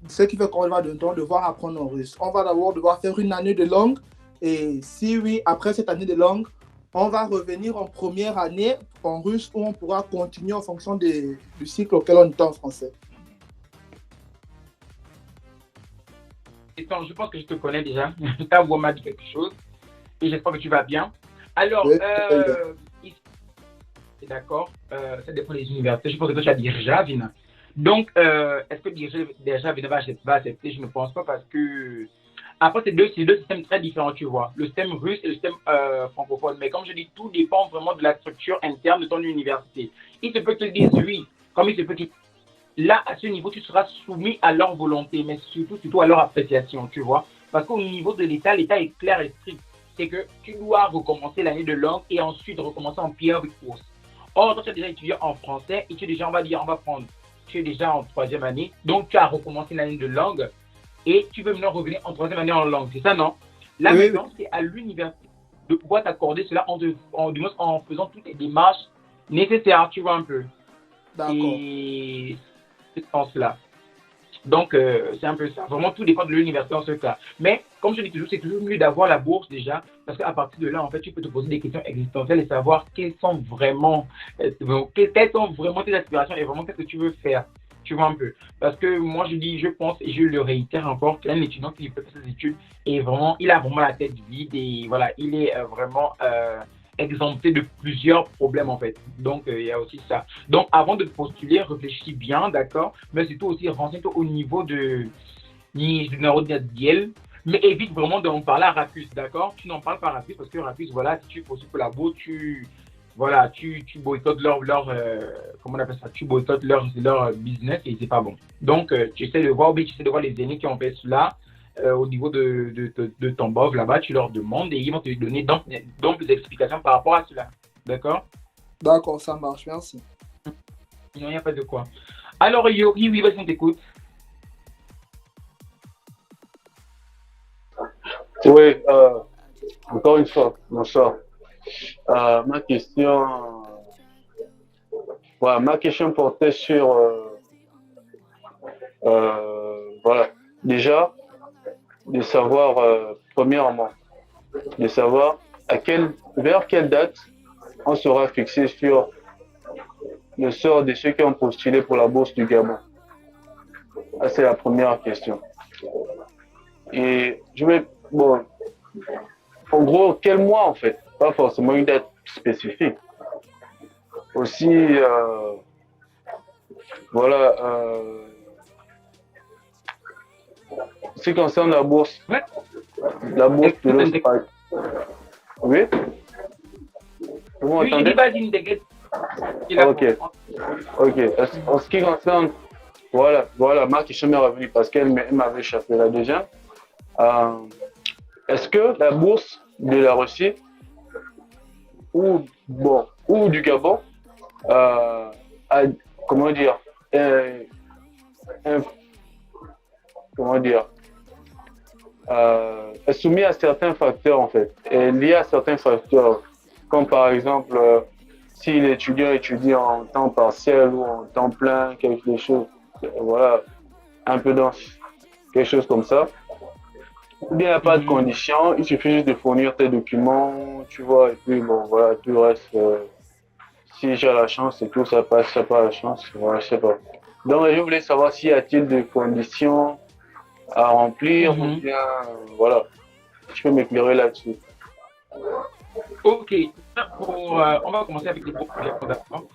ce qui fait qu'on va devoir apprendre en russe. On va d'abord devoir faire une année de langue et si oui, après cette année de langue, on va revenir en première année en russe où on pourra continuer en fonction du cycle auquel on est en français. Je pense que je te connais déjà. Ta voix m'a dit quelque chose et j'espère que tu vas bien. Alors, Oui, d'accord, ça dépend des universités. Je pense que toi, tu as Dirjavin. Donc, est-ce que Dirjavin va accepter? Je ne pense pas parce que. Après, c'est deux systèmes très différents, tu vois. Le système russe et le système francophone. Mais comme je dis, tout dépend vraiment de la structure interne de ton université. Il se peut qu'ils disent oui, comme il se peut qu'ils. Là, à ce niveau, tu seras soumis à leur volonté, mais surtout à leur appréciation, tu vois. Parce qu'au niveau de l'État est clair et strict. C'est que tu dois recommencer l'année de langue et ensuite recommencer en pierre de course. Or, toi, tu as déjà étudié en français et tu es déjà, on va dire, on va prendre, tu es déjà en troisième année, donc tu as recommencé l'année de langue et tu veux maintenant revenir en troisième année en langue, c'est ça, non? Là, oui, maintenant, c'est à l'université de pouvoir t'accorder cela en faisant toutes les démarches nécessaires, tu vois un peu. d'accord. Et ce sens-là. Donc, c'est un peu ça. Vraiment, tout dépend de l'université en ce cas. Mais, comme je dis toujours, c'est toujours mieux d'avoir la bourse déjà, parce qu'à partir de là, en fait, tu peux te poser des questions existentielles et savoir quelles sont vraiment tes aspirations et vraiment qu'est-ce que tu veux faire. Tu vois un peu. Parce que moi, je pense, et je le réitère encore, qu'un étudiant qui fait ses études, il a vraiment la tête vide et voilà, il est vraiment exempté de plusieurs problèmes en fait. Donc, il y a aussi ça. Donc, avant de postuler, réfléchis bien, d'accord? Mais surtout aussi, renseigne-toi au niveau du numéro de DIEL. Mais évite vraiment d'en parler à Rapus, d'accord? Tu n'en parles pas à Rapus parce que Rapus, voilà, si tu postules pour la bourse, tu boycottes comment on appelle ça? Tu boycottes leur business et c'est pas bon. Donc, tu essaies de voir, tu essaies de voir les aînés qui ont fait cela au niveau de ton BOV là-bas, tu leur demandes et ils vont te donner d'amples explications par rapport à cela. D'accord? D'accord, ça marche, merci. Il n'y a pas de quoi. Alors, Yori, oui, vas-y, on t'écoute. Oui, encore une fois, bonsoir. Ma question, ma question portait sur, voilà, déjà, de savoir, premièrement, de savoir vers quelle date on sera fixé sur le sort de ceux qui ont postulé pour la bourse du Gabon. Ça, c'est la première question. Et bon, en gros, quel mois en fait? Pas forcément une date spécifique. Aussi, voilà, ce qui concerne la bourse Ouais. de l'Australie. Oui? Vous Oui, j'ai m'entendez? dit, vas-y, une déguette. Il a Ok. Ok. En ce qui concerne, voilà, ma question m'est revenue parce qu'elle m'avait échappé. La deuxième, euh, est-ce que la bourse de la Russie ou du Gabon a, comment dire, un- comment dire, est soumis à certains facteurs en fait, est lié à certains facteurs, comme par exemple si l'étudiant étudie en temps partiel ou en temps plein, quelque chose, voilà, un peu dans quelque chose comme ça. Ou bien il n'y a pas de conditions, il suffit juste de fournir tes documents, tu vois, et puis bon, voilà, tout le reste, si j'ai la chance et tout, ça passe, si j'ai pas la chance, voilà, je sais pas. Donc je voulais savoir s'il y a-t-il des conditions à remplir ou bien, voilà, tu peux m'éclairer là-dessus. Ok, on va commencer avec les groupes d'abord.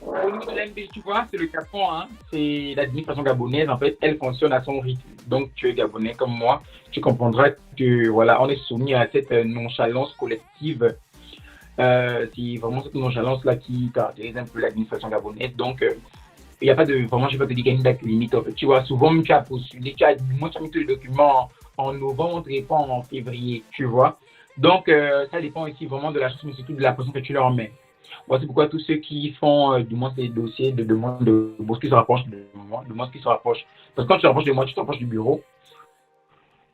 Au niveau de l'NB, tu vois, c'est le Gabon, hein, c'est l'administration gabonaise, en fait, elle fonctionne à son rythme. Donc, tu es gabonais comme moi, tu comprendras que, voilà, on est soumis à cette nonchalance collective. C'est vraiment cette nonchalance-là qui caractérise un peu l'administration gabonaise. Donc, il n'y a pas de, vraiment, je ne vais pas te dire qu'il y a une date limite. En fait. Tu vois, souvent, tu as postulé, moi, tu as mis tous les documents en novembre, on te répond en février, tu vois. Donc, ça dépend aussi vraiment de la chose, mais surtout de la personne que tu leur mets. Voici pourquoi tous ceux qui font du moins des dossiers de demande de bourse qui se rapprochent de moi, qui se rapprochent. Parce que quand tu te rapproches de moi, tu te rapproches du bureau.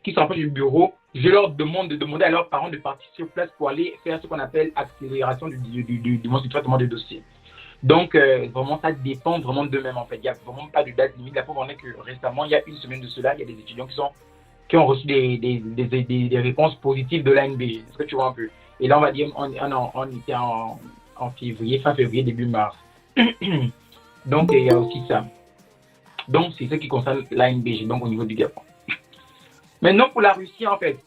Qui se rapprochent du bureau, je leur demande de demander à leurs parents de partir sur place pour aller faire ce qu'on appelle accélération du traitement des dossiers. Donc, vraiment, ça dépend vraiment d'eux-mêmes, en fait. Il n'y a vraiment pas de date limite. La preuve en est que récemment, il y a une semaine de cela, il y a des étudiants qui ont reçu des réponses positives de l'ANB. Est-ce que tu vois un peu? Et là, on va dire, on était en février, fin février, début mars. Donc, il y a aussi ça. Donc, c'est ce qui concerne l'ANBG, donc au niveau du Gabon. Maintenant, pour la Russie, en fait,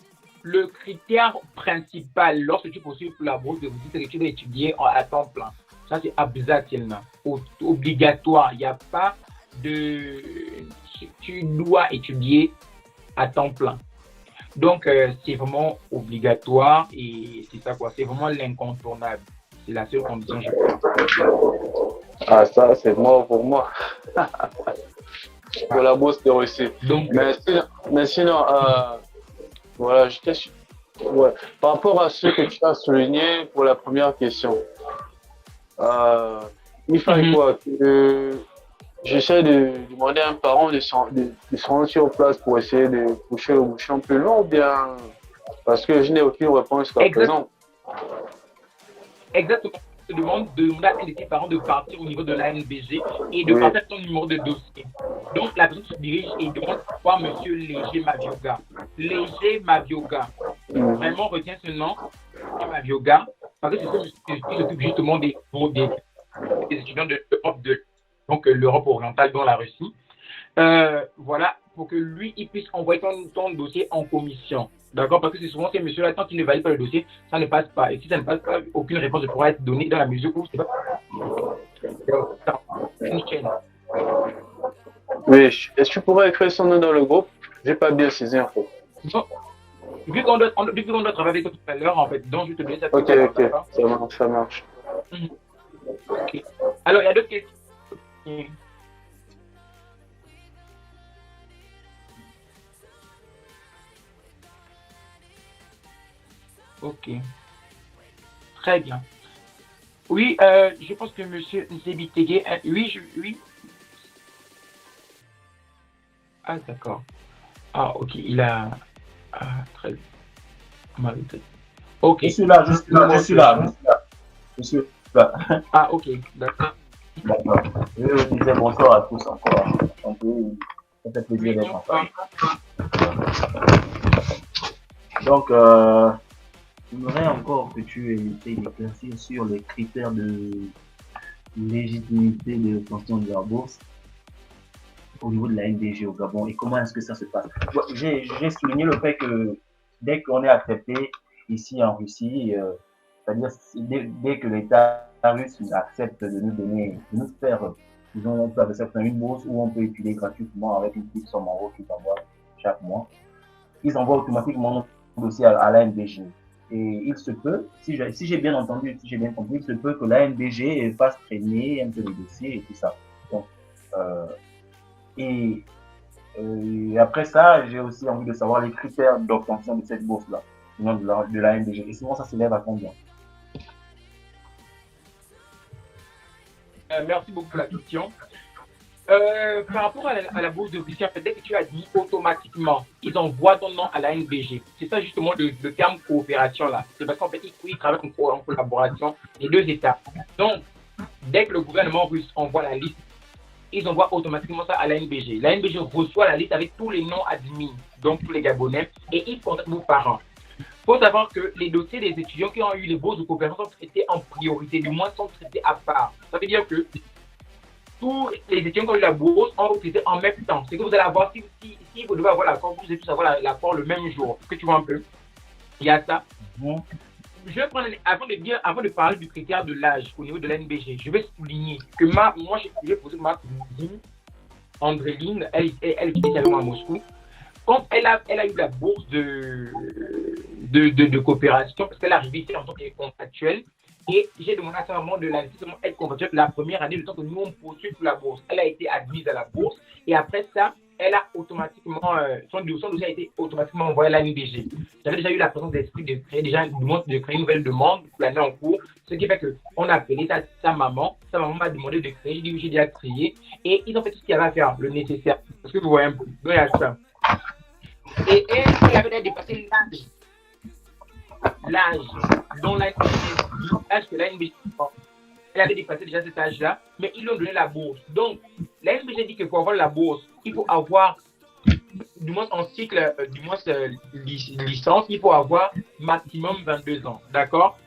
le critère principal lorsque tu poursuis pour la bourse de Russie, c'est que tu dois étudier à temps plein. Ça, c'est obligatoirement obligatoire. Il n'y a pas de. Tu dois étudier à temps plein. Donc, c'est vraiment obligatoire et c'est ça quoi. C'est vraiment l'incontournable. C'est la seule condition, je crois. Ah, ça, c'est mort pour moi. Pour la bourse de Russie. Donc, mais sinon voilà, ouais. Par rapport à ce que tu as souligné pour la première question, il fallait quoi que j'essaie de demander à un parent de se rendre sur place pour essayer de coucher le bouchon plus long ou bien parce que je n'ai aucune réponse jusqu'à présent. Exactement. Je te demande de demander à tes parents de partir au niveau de l'ANBG et de partir ton numéro de dossier. Donc, la personne se dirige et demande voir monsieur Léger Mavioga. Léger Mavioga. Vraiment, retiens ce nom, Léger Mavioga, parce que c'est celui qui s'occupe justement des étudiants de l'Europe orientale, dont la Russie. Voilà, pour que lui, il puisse envoyer ton dossier en commission. D'accord? Parce que c'est souvent ces messieurs-là, tant qu'ils ne valident pas le dossier, ça ne passe pas. Et si ça ne passe pas, aucune réponse ne pourra être donnée dans la mesure où c'est pas une chaîne. Oui, est-ce que tu pourrais écrire son nom dans le groupe? J'ai pas bien saisi en fait. Donc, vu qu'on doit travailler avec toi tout à l'heure, en fait, donc je te donne ça. Ok, ça marche. Okay. Alors, il y a d'autres questions. Ok. Très bien. Oui, je pense que monsieur Zébitege, oui. Ah, d'accord. Ah, ok, il a... Ah, très bien. Ok. Je suis là. Ah, ok, d'accord. D'accord. Je vous disais bonsoir à tous encore. Ça fait plaisir d'être ensemble. Donc, j'aimerais encore que tu essayes d'éclaircir sur les critères de légitimité de l'obtention de la bourse au niveau de la NDG au Gabon et comment est-ce que ça se passe. J'ai souligné le fait que dès qu'on est accepté ici en Russie, c'est-à-dire dès que l'État russe accepte de nous donner, de nous faire, disons, on peut appeler ça une bourse où on peut étudier gratuitement avec une petite somme en euros qui t'envoie chaque mois, ils envoient automatiquement mon dossier à l'ANBG. Et il se peut, si j'ai bien entendu, si j'ai bien compris, il se peut que l'ANBG fasse traîner un peu les dossiers et tout ça. Donc, et après ça, j'ai aussi envie de savoir les critères d'obtention de cette bourse-là, de l'ANBG. Et souvent, ça s'élève à combien? Merci beaucoup pour la question. Par rapport à la bourse de Russie, en fait, dès que tu as dit automatiquement, ils envoient ton nom à la NBG. C'est ça justement le terme coopération là. C'est parce qu'en fait, ils travaillent en collaboration les deux États. Donc, dès que le gouvernement russe envoie la liste, ils envoient automatiquement ça à la NBG. La NBG reçoit la liste avec tous les noms admis, donc tous les Gabonais, et ils contactent vos parents. Il faut savoir que les dossiers des étudiants qui ont eu les bourses de coopération sont traités en priorité, du moins sont traités à part. Ça veut dire que tous les étudiants qui ont eu la bourse ont traité en même temps. C'est que vous allez avoir, si vous devez avoir l'accord, vous allez tous avoir l'accord le même jour. Est-ce que tu vois un peu? Il y a ça. Je vais prendre, avant de parler du critère de l'âge au niveau de l'NBG, je vais souligner que moi, j'ai posé ma cousine, Andréline, elle étudie avec moi à Moscou. Quand elle a eu la bourse de coopération, parce qu'elle est arrivée ici en tant que contractuelle, et j'ai demandé à sa maman de la laisser être contractuelle la première année, le temps que nous on poursuit pour la bourse. Elle a été admise à la bourse, et après ça, elle a automatiquement, son dossier a été automatiquement envoyé à l'ANBG. J'avais déjà eu la présence d'esprit de créer une nouvelle demande pour l'année en cours, ce qui fait qu'on a appelé sa maman m'a demandé de créer, j'ai déjà créé, et ils ont fait tout ce qu'il y avait à faire, le nécessaire. Parce que vous voyez un peu, il y a ça. Et elle avait dépassé l'âge dont l'âge que l'ANBG, elle avait dépassé déjà cet âge-là, mais ils lui ont donné la bourse. Donc, l'ANBG dit que pour avoir la bourse, il faut avoir, du moins en cycle, licence, il faut avoir maximum 22 ans, d'accord?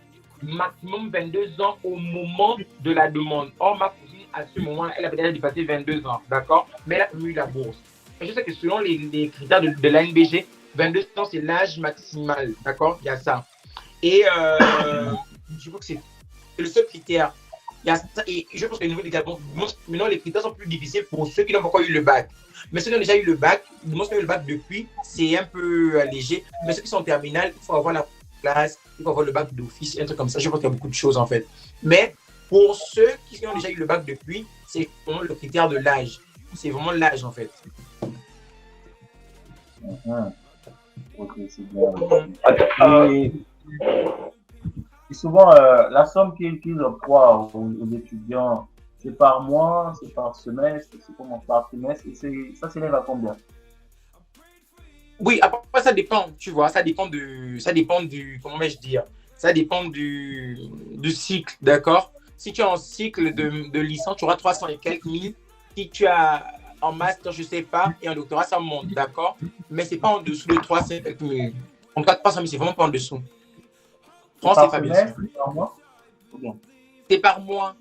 Maximum 22 ans au moment de la demande. Or, ma cousine, à ce moment, elle avait déjà dépassé 22 ans, d'accord? Mais elle a eu la bourse. Et je sais que selon les critères de l'ANBG, 22 ans, c'est l'âge maximal, d'accord? Il y a ça. Et je crois que c'est le seul critère. Il y a ça, et je pense qu'au niveau des Gabon, maintenant les critères sont plus difficiles pour ceux qui n'ont pas encore eu le bac. Mais ceux qui ont déjà eu le bac, du moins ceux qui ont eu le bac depuis, c'est un peu allégé. Mais ceux qui sont en terminale, il faut avoir la classe, il faut avoir le bac d'office, un truc comme ça. Je pense qu'il y a beaucoup de choses en fait. Mais pour ceux qui ont déjà eu le bac depuis, c'est vraiment le critère de l'âge. C'est vraiment l'âge en fait. Ok, c'est bien. Et souvent, la somme qu'ils octroient aux étudiants, c'est par mois, c'est par semestre, c'est comment par trimestre, et ça s'élève à combien? Oui, après ça dépend, tu vois, ça dépend du, comment vais-je dire, ça dépend du cycle, d'accord? Si tu es en cycle de licence, tu auras 300 et quelques mille. Si tu as en master, je ne sais pas, et en doctorat, ça monte, d'accord? Mais ce n'est pas en dessous de 300 et quelques mille. En tout cas, 300 000, c'est vraiment pas en dessous. Par semestre, par mois? C'est par mois.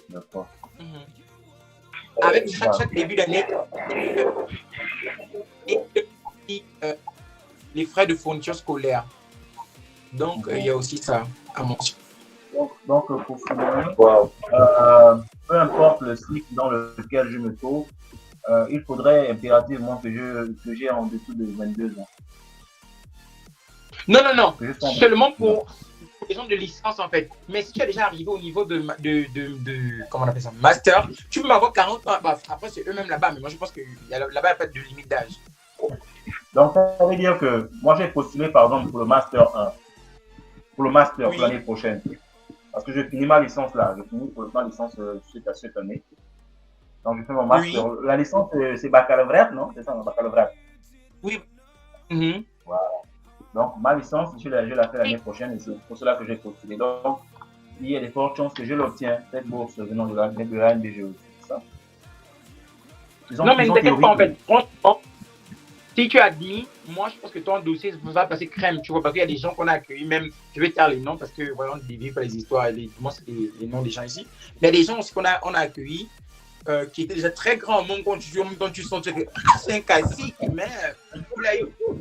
D'accord. Avec chaque début d'année, les frais de fourniture scolaire. Donc, il y a aussi ça à mentionner. Donc pour finir, peu importe le cycle dans lequel je me trouve, il faudrait impérativement que j'ai en dessous de 22 ans. Non. Seulement pour les gens de licence en fait. Mais si tu es déjà arrivé au niveau de comment on appelle ça, master, tu peux avoir 40 ans. Bah, après, c'est eux-mêmes là-bas, mais moi je pense que là-bas, il n'y a pas de limite d'âge. Donc, ça veut dire que moi j'ai postulé par exemple pour le master 1, pour le master pour l'année prochaine. Parce que je finis ma licence là, je finis pour ma licence suite à cette année. Donc, je fais mon master. Oui. La licence, c'est baccalauréat, non? C'est ça, le baccalauréat. Oui. Voilà. Donc, ma licence, je la fais l'année prochaine et c'est pour cela que j'ai postulé. Donc, il y a de fortes chances que je l'obtienne, cette bourse venant de la NBG aussi, c'est ça? Non, mais ne t'inquiète pas en fait. Franchement, si tu as dit, moi je pense que ton dossier va passer crème, tu vois, parce qu'il y a des gens qu'on a accueillis, même, je vais te dire les noms parce que vraiment, on ne dévie pas les histoires, moi c'est les noms des gens ici. Mais il y a des gens aussi qu'on a accueillis qui étaient déjà très grands, même quand tu sens que c'est un classique, mais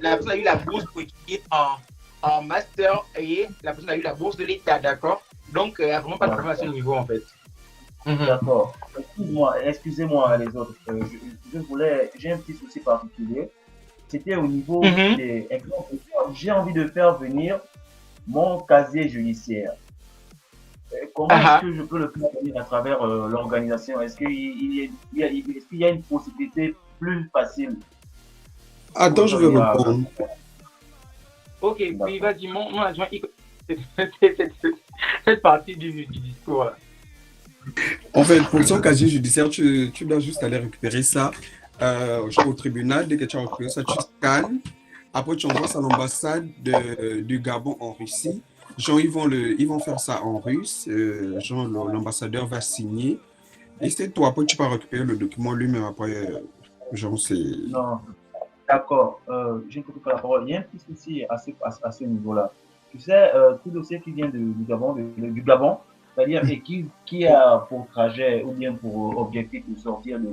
la personne a eu la bourse pour étudier en master et la personne a eu la bourse de l'État, d'accord? Donc, il n'y a vraiment pas de problème à ce niveau en fait. D'accord. excusez-moi les autres. J'ai un petit souci particulier. C'était au niveau Mhm. des exemples. J'ai envie de faire venir mon casier judiciaire. Comment est-ce Ah, que je peux le faire venir à travers l'organisation? Est-ce qu'il y a une possibilité plus facile pour Attends, le je faire vais venir répondre. ok, puis D'accord. vas-y, mon adjoint, cette partie du discours là. En fait, pour son casier judiciaire, tu dois juste aller récupérer ça au tribunal. Dès que tu as récupéré ça, tu scannes. Après, tu envoies ça à l'ambassade du Gabon en Russie. Genre, ils vont faire ça en russe. Genre, l'ambassadeur va signer. Et c'est toi. Après, tu peux récupérer le document lui-même. Après, genre, c'est. Non, d'accord. Je ne peux pas la parole. Il y a un petit souci à ce niveau-là. Tu sais, tout dossier qui vient du Gabon, du Gabon, c'est-à-dire et qui a pour trajet ou bien pour objectif de sortir du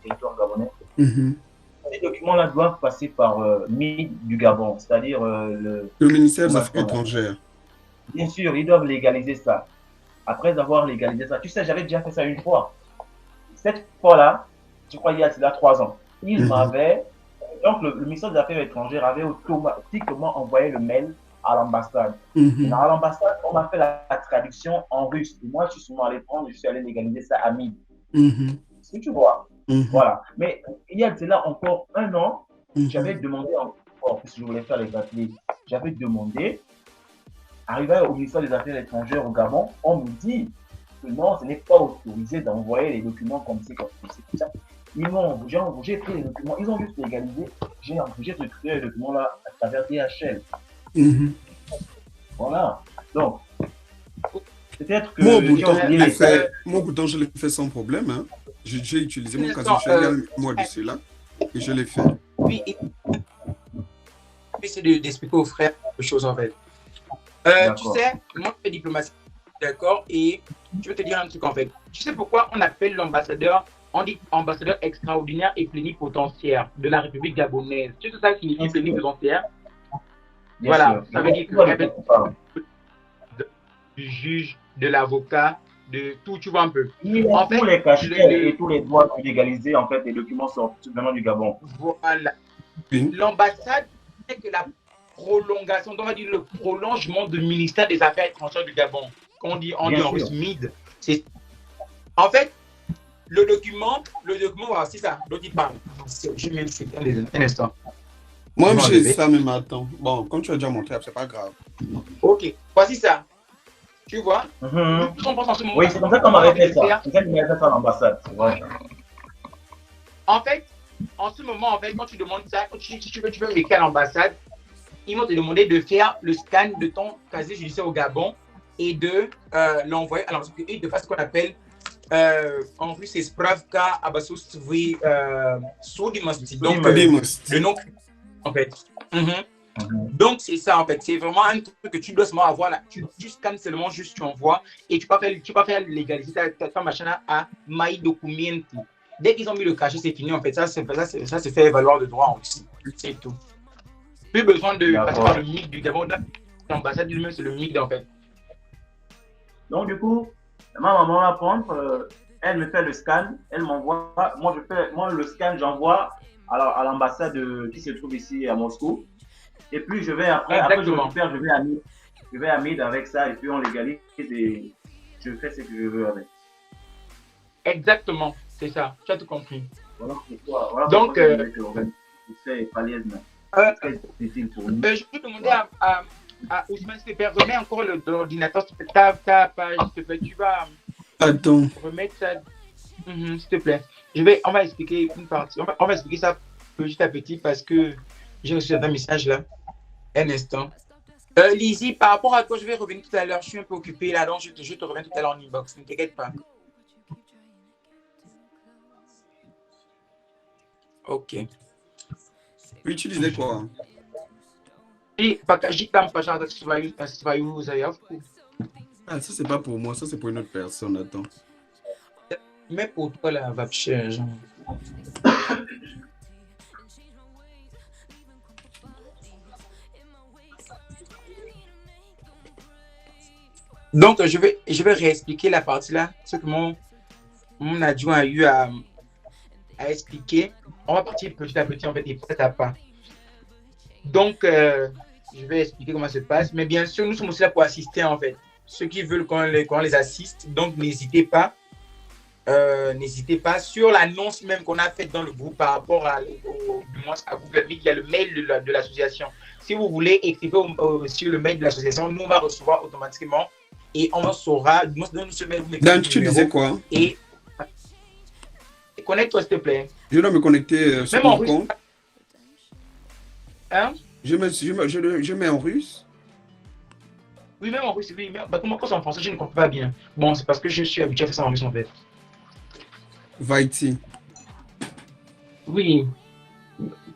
territoire gabonais, Mhm. ces documents-là doivent passer par MID du Gabon, c'est-à-dire Le ministère des comment est-ce Affaires qu'on appelle? étrangères. Bien sûr, ils doivent légaliser ça. Après avoir légalisé ça, tu sais, j'avais déjà fait ça une fois. Cette fois-là, je crois il y a cela 3 ans, il Mhm. m'avait, donc le ministère des Affaires étrangères avait automatiquement envoyé le mail à l'ambassade. Mhm. Maintenant, à l'ambassade, on m'a fait la traduction en russe. Et moi, je suis souvent allé prendre, je suis allé légaliser ça à Mide. Mhm. Si tu vois. Mhm. Voilà. Mais il y a cela encore 1 an, j'avais Mhm. demandé encore, puisque je voulais faire les papiers, j'avais demandé, arrivé au ministère des Affaires étrangères au Gabon, on me dit que non, ce n'est pas autorisé d'envoyer les documents comme c'est comme ça. J'ai pris les documents, ils ont juste légalisé, j'ai récupéré les documents là à travers DHL. Mhm. Voilà. Donc, peut-être Moi, que j'ai pourtant, oublié les dates. je l'ai fait sans problème. Hein. J'ai utilisé Un mon casier instant, judiciaire il y a un mois de cela et je l'ai fait. oui, essayer d'expliquer aux frères quelque chose en fait. Tu D'accord. sais, moi je fais diplomatie, d'accord, et je vais te dire un truc en fait. Tu sais pourquoi on appelle l'ambassadeur, on dit ambassadeur extraordinaire et plénipotentiaire de la République gabonaise. Tu sais ce que ça signifie Bien sûr. plénipotentiaire? Bien Voilà, sûr. Je ça veut vois, dire je vois qu'il de quoi appelle tu parles. du juge, de l'avocat, de tout, tu vois un peu. Il a En tous fait, les cachets le et tous les droits pour légaliser en fait les documents sortis venant du Gabon. voilà, Oui. l'ambassade n'est que la prolongation, on va dire le prolongement du ministère des Affaires étrangères du Gabon. On dit Bien en sûr. russe MID. En fait, le document, voilà, c'est ça, dont il parle. Je mets un instant. Moi-même, Je vais j'ai enlever. ça même attends. Bon, comme tu as déjà montré, c'est pas grave. Ok, voici ça. Tu vois, Mhm. nous, on pense en ce moment. Oui, c'est comme ça qu'on m'avait fait ça. Faire. C'est ça qu'on m'avait fait ça à l'ambassade. C'est vrai. En fait, en ce moment, en fait, quand tu demandes ça, quand tu veux médiquer à l'ambassade, ils vont te demander de faire le scan de ton casier judiciaire au Gabon et de l'envoyer à l'ambassade et de faire ce qu'on appelle en russe, c'est Spravka Abasustvi Soudimosti. Donc, le nom, en fait. Donc, c'est ça, en fait. C'est vraiment un truc que tu dois seulement avoir là. Tu scannes seulement, juste tu envoies et tu peux faire légaliser ta machin à My Documenti. Dès qu'ils ont mis le cachet, c'est fini, en fait. Ça se fait valoir de droit aussi. C'est tout. Plus besoin de passer par le MIC du Gabon. L'ambassade lui-même, c'est le MIC, en fait. Donc, du coup, ma maman va prendre, elle me fait le scan, elle m'envoie. Moi, le scan, j'envoie à l'ambassade qui se trouve ici à Moscou. Et puis, je vais après je récupère, je vais à Mid avec ça, et puis on légalise et je fais ce que je veux avec. Exactement, c'est ça, tu as tout compris. Voilà pourquoi. Voilà donc, c'est palainement. Je peux demander à Ousmane, s'il te plaît, remets encore l'ordinateur, ta page, s'il te plaît, tu vas remettre ça, s'il te plaît. On va expliquer une partie, on va expliquer ça petit à petit parce que j'ai reçu un message là. Un instant. Lizzie, par rapport à toi, je vais revenir tout à l'heure. Je suis un peu occupé là, donc je te reviens tout à l'heure en inbox. Ne t'inquiète pas. Ok. Oui, tu disais quoi? Ah, ça, c'est pas pour moi, ça, c'est pour une autre personne. Attends. Mais pour toi, là, va chercher. Donc, je vais réexpliquer la partie là, ce que mon mon adjoint a eu à expliquer. On va partir petit à petit, en fait, et pas à pas. Donc, je vais expliquer comment ça se passe. Mais bien sûr, nous sommes aussi là pour assister, en fait. Ceux qui veulent qu'on les assiste. Donc, n'hésitez pas. N'hésitez pas sur l'annonce même qu'on a faite dans le groupe par rapport à Google Meet, il y a le mail de l'association. Si vous voulez écrire sur le mail de l'association, nous on va recevoir automatiquement et on saura. Nous ce mail, Dan, tu disais quoi? Et connecte-toi s'il te plaît. Je dois me connecter sur Même en mon russe. compte. Hein? Je mets en russe. Oui, même en russe, oui. Mais, bah, comment c'est en français, je ne comprends pas bien. Bon, c'est parce que je suis habitué à faire ça en russe en fait. Vaiti. Oui.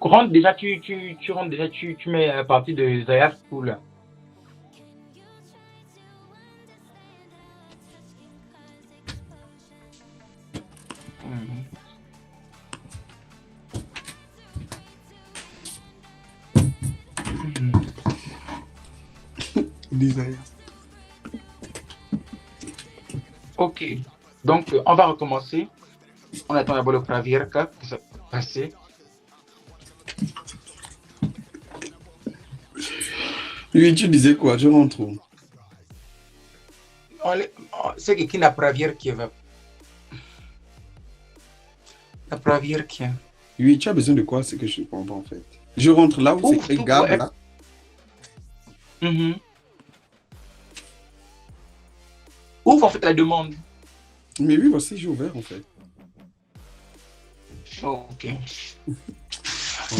Rentre déjà, tu rentres déjà, tu mets la partie de Zaya School. Ok. Donc, on va recommencer. On attend d'abord le Pravirka pour se passer. Oui, tu disais quoi? Je rentre où? C'est qui n'a Pravirka qui va. La Pravirka. Oui, tu as besoin de quoi? C'est que je ne comprends pas en fait. Je rentre là où c'est écrit Gab là. Ouvre en fait la demande. Mais oui, voici, j'ai ouvert en fait. Ok.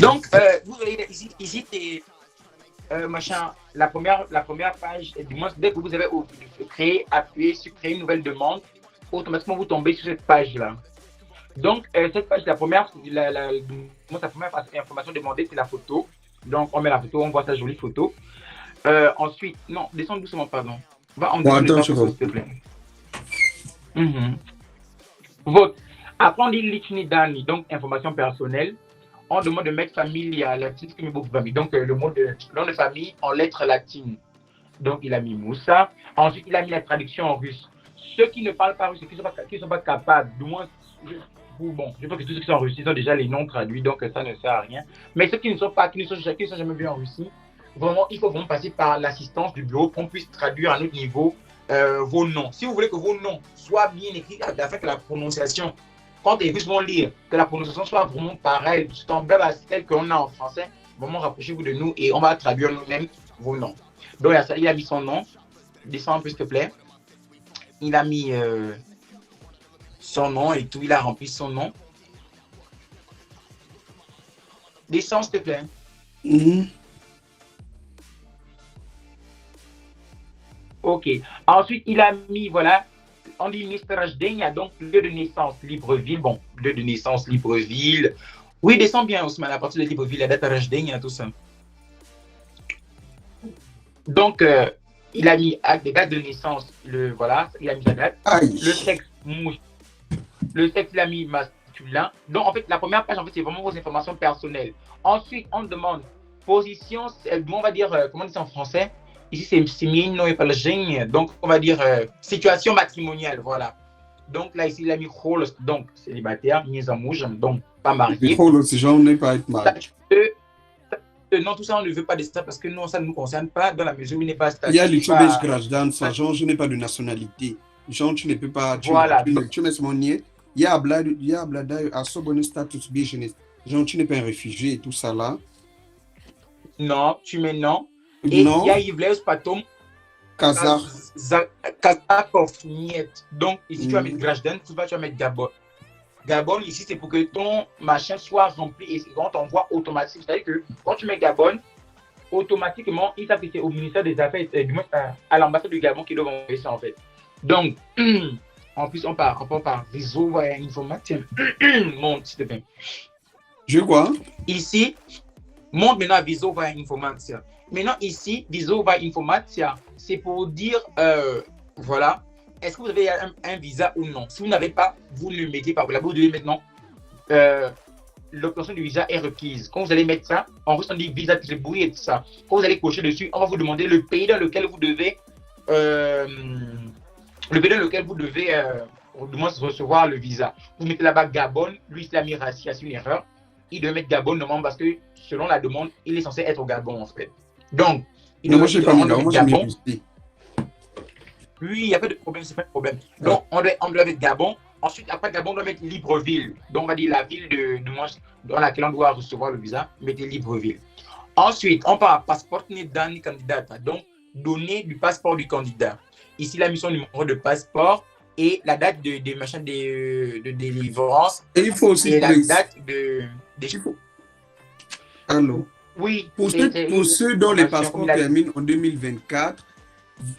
Donc, vous voyez ici c'est machin, la première page, du moins, dès que vous avez appuyé sur créer une nouvelle demande, automatiquement vous tombez sur cette page-là. Donc, cette page, la première information demandée, c'est la photo. Donc, on met la photo, on voit sa jolie photo. Ensuite, non, descends doucement, pardon. Va en attends, s'il te plaît. Vote. Après, on dit Lichni Dani, donc information personnelle. On demande de mettre famille à latine, donc le nom de famille en lettres latines. Donc, il a mis Moussa. Ensuite, il a mis la traduction en russe. Ceux qui ne parlent pas russe, qui ne sont pas capables, du moins, je pense que tous ceux qui sont en Russie sont déjà les noms traduits, donc ça ne sert à rien. Mais ceux qui ne sont jamais venus en Russie, vraiment, il faut vraiment passer par l'assistance du bureau pour qu'on puisse traduire à notre niveau vos noms. Si vous voulez que vos noms soient bien écrits afin que la prononciation, quand les Russes vont lire, que la prononciation soit vraiment pareille, semblable à celle qu'on a en français, vraiment rapprochez-vous de nous et on va traduire nous-mêmes vos noms. Donc il a mis son nom. Descends un peu s'il te plaît. Il a mis son nom et tout, il a rempli son nom. Descends s'il te plaît. Ok. Ensuite, il a mis, voilà, on dit Mr. Rajdenia, donc lieu de naissance, Libreville. Bon, lieu de naissance, Libreville. Oui, descends bien, Ousmane, à partir de Libreville, la date Rajdenia, tout ça. Donc, il a mis des dates de naissance, voilà, il a mis la date. Aïe. Le sexe, il a mis masculin. Donc, en fait, la première page, en fait, c'est vraiment vos informations personnelles. Ensuite, on demande position, on va dire, comment on dit ça en français? Ici, c'est Mino et Palgeng, donc on va dire situation matrimoniale, voilà. Donc là, ici, il a mis Holos, donc célibataire, mise en mouche, donc pas marié. Holos, genre, on n'est pas être marié. Non, tout ça, on ne veut pas de ça parce que non, ça ne nous concerne pas dans la mesure où il n'est pas statut. Il y a le Chobej Grajdan, ça, genre, je n'ai pas de nationalité. Genre, tu ne peux pas. Voilà. Tu mets mon nier. Il y a Blada à ce bon status business. Genre, tu n'es pas un réfugié et tout ça là. Non, tu mets non. Et il y a Yves Patom. Kazakov Niet. Donc, ici, tu vas mettre Grajdan, tu vas mettre Gabon. Gabon, ici, c'est pour que ton machin soit rempli et quand on voit automatique. C'est-à-dire que quand tu mets Gabon, automatiquement, ils savent que c'est au ministère des Affaires, du moins à l'ambassade du Gabon qui doivent envoyer ça en fait. Donc, en plus, on part par réseau informatique. Monte, s'il te plaît. Je vois. Ici, monte maintenant à Viso via Informatia. Maintenant, ici, Viso via Informatia, c'est pour dire, voilà, est-ce que vous avez un visa ou non? Si vous n'avez pas, vous ne le mettez pas. Vous devez maintenant, l'obtention du visa est requise. Quand vous allez mettre ça, en russe, on dit visa tribouille et tout ça. Quand vous allez cocher dessus, on va vous demander le pays dans lequel vous devez, du moins recevoir le visa. Vous mettez là-bas Gabon, lui il a mis Rassia, c'est une erreur. Il doit mettre Gabon normalement parce que selon la demande, il est censé être au Gabon en fait. Donc, il Non, moi, doit je n'ai pas mis Gabon, moi, j'ai mis Gabon. Russie. Oui, il n'y a pas de problème, c'est pas de problème. Donc, on doit mettre Gabon. Ensuite, après Gabon, on doit mettre Libreville. Donc, on va dire la ville dans laquelle on doit recevoir le visa, mettez Libreville. Ensuite, on part passeport ni candidat. Donc, données du passeport du candidat. Ici, la mission numéro de passeport et la date de délivrance. Et il faut aussi et la date de. Allô? Oui. Pour ceux dont les passeports terminent en 2024,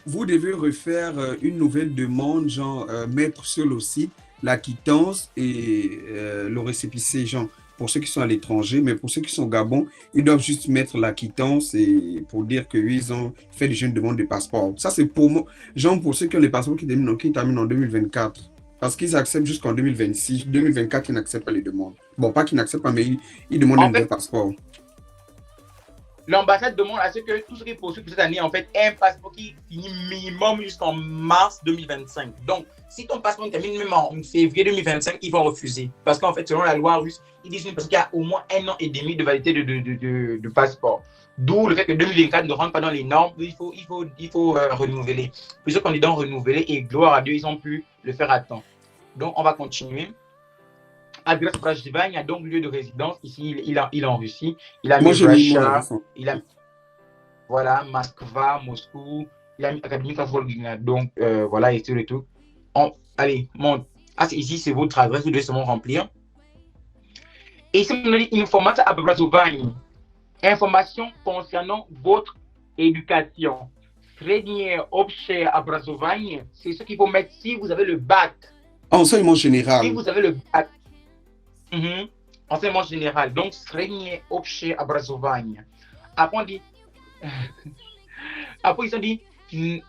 vous devez refaire une nouvelle demande, genre mettre sur le site la quittance et le récépissé, genre pour ceux qui sont à l'étranger, mais pour ceux qui sont au Gabon, ils doivent juste mettre la quittance et pour dire que oui, ils ont fait déjà une demande de passeport. Ça, c'est pour moi, genre pour ceux qui ont les passeports qui terminent en 2024. Parce qu'ils acceptent jusqu'en 2026. 2024, ils n'acceptent pas les demandes. Bon, pas qu'ils n'acceptent pas, mais ils demandent un vrai passeport. L'ambassade demande à ce que tout ce qui est possible pour cette année, en fait, ait un passeport qui finit minimum jusqu'en mars 2025. Donc, si ton passeport termine même en février 2025, ils vont refuser. Parce qu'en fait, selon la loi russe, ils disent qu'il y a au moins 1 an et demi de validité de passeport. D'où le fait que 2024 ne rentre pas dans les normes, il faut renouveler. Plusieurs candidats ont renouvelé et gloire à Dieu, ils ont pu le faire à temps. Donc, on va continuer. Adresse Brajdivan, il y a donc lieu de résidence. Ici, il est en Russie. Il a mis Russia, il a mis voilà, Moskva, Moscou, il a mis Akademika Volgina. Donc, voilà, et tout et tout. Allez, monte. Ici, c'est votre adresse, vous devez seulement remplir. Et ici, on a dit information à Brajdivan. Information concernant votre éducation. Srednie objet образование, c'est ce qu'il faut mettre si vous avez le bac. Enseignement général. Si vous avez le bac. Enseignement général. Donc, srednie objet образование. Après, on dit. Après, ils ont dit. Donc,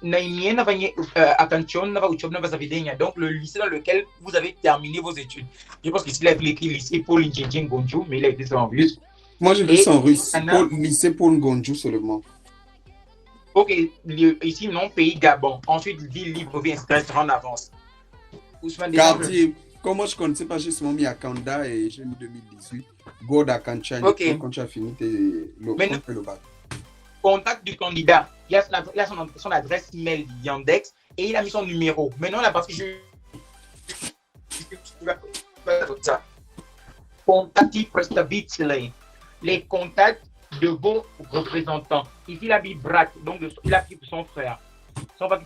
le lycée dans lequel vous avez terminé vos études. Je pense qu'il a écrit lycée Paul Ndjidjin Gonjou, mais il a écrit ça en russe. Moi, j'ai vu ça en russe. Lycée Paul Gonjou seulement. Ok, ici, non, pays Gabon. Ensuite, ville Libreville, inscrire en avance. Quartier. Comme moi, je ne connaissais pas, j'ai seulement mis à Kanda et j'ai mis 2018. Go à Kancha. Ok. Quand tu as fini, le bac. Contact du candidat. Il a son adresse email Yandex et il a mis son numéro. Maintenant, là, parce que Contact представителей. Les contacts de vos représentants. Ici, il a mis Brat, donc il a pris pour son frère. Son frère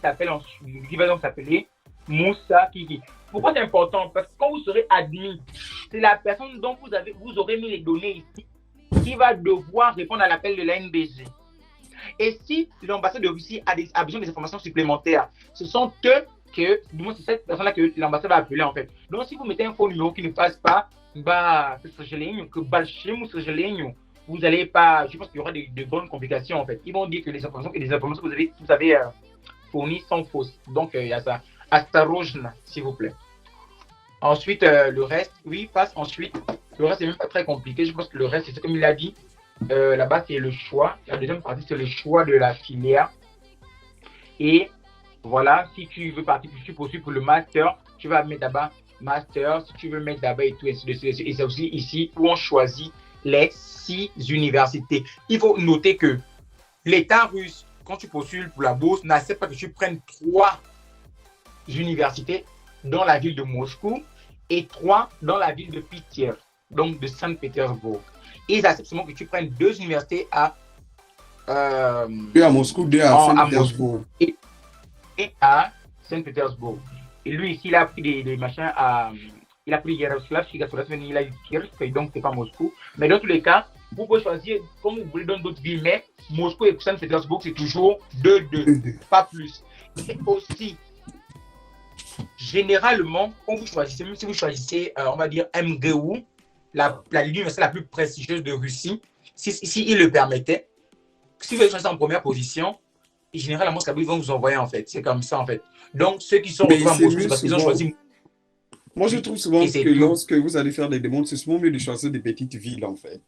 qui va donc s'appeler Moussa Kiki. Pourquoi c'est important? Parce que quand vous serez admis, c'est la personne dont vous aurez mis les données ici qui va devoir répondre à l'appel de la NBG. Et si l'ambassade de Russie a besoin des informations supplémentaires, ce sont c'est cette personne-là que l'ambassade va appeler en fait. Donc si vous mettez un faux numéro qui ne passe pas, vous n'allez pas, je pense qu'il y aura de bonnes complications en fait. Ils vont dire que les informations que vous avez fournies sont fausses. Donc il y a ça. Astarojna, s'il vous plaît. Ensuite, le reste, oui, passe ensuite. Le reste, c'est même pas très compliqué. Je pense que le reste, c'est comme il a dit. Là-bas, c'est le choix. La deuxième partie, c'est le choix de la filière. Et voilà, si tu veux partir, si tu poursuis pour le master, tu vas mettre là-bas master. Si tu veux mettre là-bas et tout, et c'est aussi ici où on choisit les 6 universités. Il faut noter que l'État russe, quand tu postules pour la bourse, n'accepte pas que tu prennes 3 universités dans la ville de Moscou et 3 dans la ville de Pityer, donc de Saint-Pétersbourg. Ils acceptent seulement que tu prennes 2 universités à Moscou, 2 à Saint-Pétersbourg. Et à Saint-Pétersbourg. Et lui, ici, il a pris des machins à. Il a pris Yaroslav, il a eu Kirsk, donc c'est pas Moscou. Mais dans tous les cas, vous pouvez choisir comme vous voulez dans d'autres villes, mais Moscou et Saint-Pétersbourg, c'est toujours 2-2, pas plus. Et aussi, généralement, quand vous choisissez, même si vous choisissez, on va dire MGU, l'université la plus prestigieuse de Russie, si il le permettait, si vous allez choisir en première position, généralement, ils vont vous envoyer en fait. C'est comme ça en fait. Donc, ceux qui sont en Moscou, c'est parce qu'ils ont choisi. Moi, je trouve souvent que lorsque vous allez faire des demandes, c'est souvent mieux de choisir des petites villes en fait.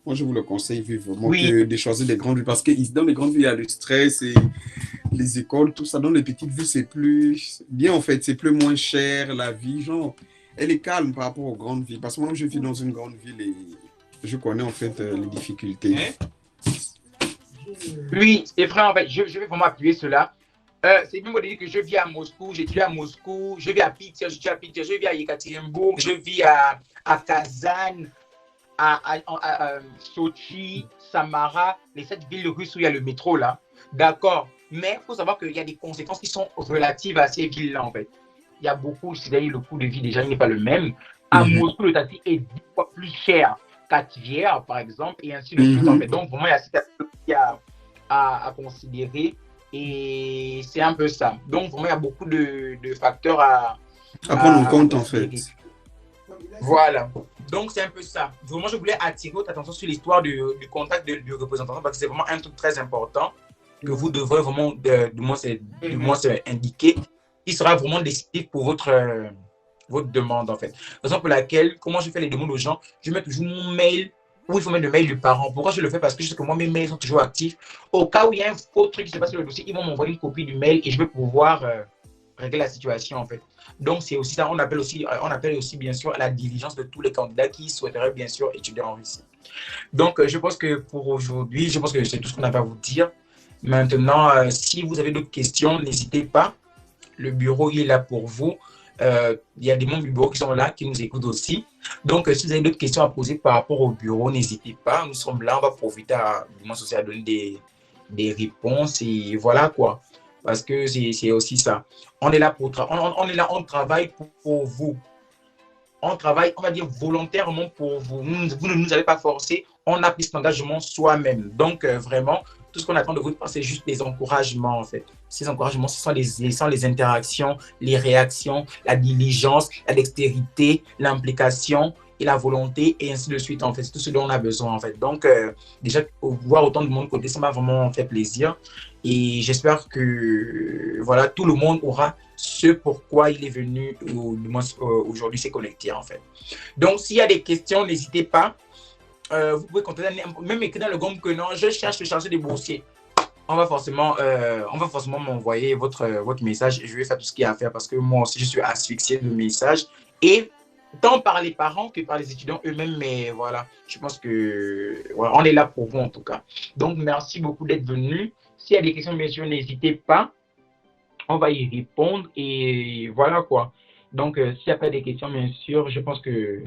Moi, je vous le conseille vivement que de choisir des grandes villes parce que dans les grandes villes, il y a le stress et les écoles, tout ça. Dans les petites villes, c'est plus bien, en fait. C'est plus moins cher, la vie, genre. Elle est calme par rapport aux grandes villes. Parce que moi, je vis dans une grande ville et je connais, en fait, les difficultés. Oui, c'est vrai, en fait, je vais vraiment appuyer cela. C'est bien de dire que je vis à Moscou, j'étudie à Moscou, je vis à Pitya, je vis à Yekaterinbourg, je vis à Kazan, à Sochi, Samara, les 7 villes russes où il y a le métro là. D'accord. Mais il faut savoir qu'il y a des conséquences qui sont relatives à ces villes-là, en fait. Il y a beaucoup, c'est-à-dire le coût de vie déjà n'est pas le même. À Moscou, le taxi est 10 fois plus cher qu'à Tver, par exemple, et ainsi de suite, en fait. Donc, vraiment, il y a cet aspect à considérer. Et c'est un peu ça. Donc, vraiment, il y a beaucoup de facteurs à prendre en compte, en fait. Voilà. Donc, c'est un peu ça. Vraiment, je voulais attirer votre attention sur l'histoire du contact de représentation parce que c'est vraiment un truc très important que vous devrez vraiment, du moins indiquer, qui sera vraiment décisif pour votre demande, en fait. Raison pour laquelle, comment je fais les demandes aux gens, je mets toujours mon mail où il faut mettre le mail du parent. Pourquoi je le fais? Parce que je sais que moi, mes mails sont toujours actifs. Au cas où il y a un faux truc qui se passe sur le dossier, ils vont m'envoyer une copie du mail et je vais pouvoir régler la situation, en fait. Donc, c'est aussi ça. On appelle aussi, bien sûr, la diligence de tous les candidats qui souhaiteraient, bien sûr, étudier en Russie. Donc, je pense que pour aujourd'hui, je pense que c'est tout ce qu'on avait à vous dire. Maintenant, si vous avez d'autres questions, n'hésitez pas. Le bureau, il est là pour vous. Il y a des membres du bureau qui sont là, qui nous écoutent aussi. Donc, si vous avez d'autres questions à poser par rapport au bureau, n'hésitez pas. Nous sommes là, on va profiter à donner des réponses et voilà quoi. Parce que c'est aussi ça. On est là on travaille pour vous. On travaille, on va dire, volontairement pour vous. Vous ne nous avez pas forcé. On a pris cet engagement soi-même. Donc, vraiment, tout ce qu'on attend de vous, c'est juste des encouragements, en fait. Ces encouragements, ce sont les interactions, les réactions, la diligence, la dextérité, l'implication et la volonté, et ainsi de suite, en fait. C'est tout ce dont on a besoin, en fait. Donc, déjà, voir autant de mon côté, ça m'a vraiment fait plaisir. Et j'espère que, voilà, tout le monde aura ce pourquoi il est venu, ou du moins aujourd'hui, s'est connecté, en fait. Donc, s'il y a des questions, n'hésitez pas. Vous pouvez contacter, même écrire dans le groupe que non, je cherche le chargé des boursiers. On va forcément m'envoyer votre message et je vais faire tout ce qu'il y a à faire parce que moi aussi, je suis asphyxié de messages. Et tant par les parents que par les étudiants eux-mêmes, mais voilà, je pense que voilà, on est là pour vous en tout cas. Donc, merci beaucoup d'être venu. S'il y a des questions, bien sûr, n'hésitez pas. On va y répondre et voilà quoi. Donc, s'il n'y a pas de questions, bien sûr, je pense que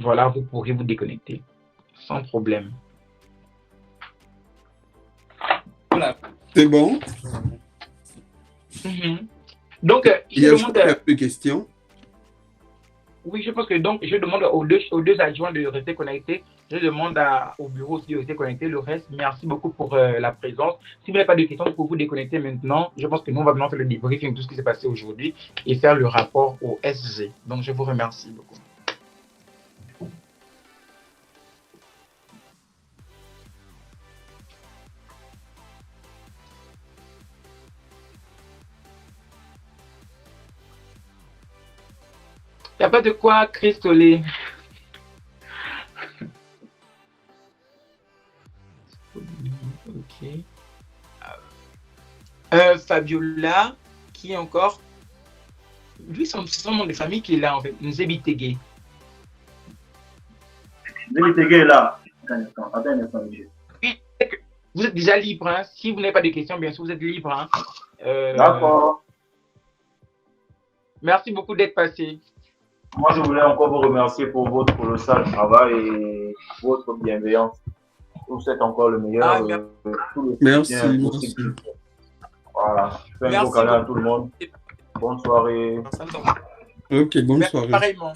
voilà, vous pourrez vous déconnecter sans problème. Voilà. C'est bon. Donc, il y a plus de questions. Oui, je pense que donc, je demande aux deux adjoints de rester connectés. Je demande au bureau aussi de rester connectés. Le reste, merci beaucoup pour la présence. Si vous n'avez pas de questions, vous pouvez vous déconnecter maintenant. Je pense que nous, on va maintenant faire le débriefing de tout ce qui s'est passé aujourd'hui et faire le rapport au SG. Donc, je vous remercie beaucoup. Il n'y a pas de quoi cristoler. Ok. Fabiola, qui est encore? Lui, c'est son nom de famille qui est là, en fait. Nzebi Tegue. Nzebi Tegue est là. Attends un instant, monsieur. Vous êtes déjà libre. Hein? Si vous n'avez pas de questions, bien sûr, vous êtes libre. Hein? D'accord. Merci beaucoup d'être passé. Moi, je voulais encore vous remercier pour votre colossal travail et votre bienveillance. Vous êtes encore le meilleur. Merci. Voilà. Je fais un gros câlin à tout le monde. Bonne soirée. Ok, bonne soirée. Pareillement.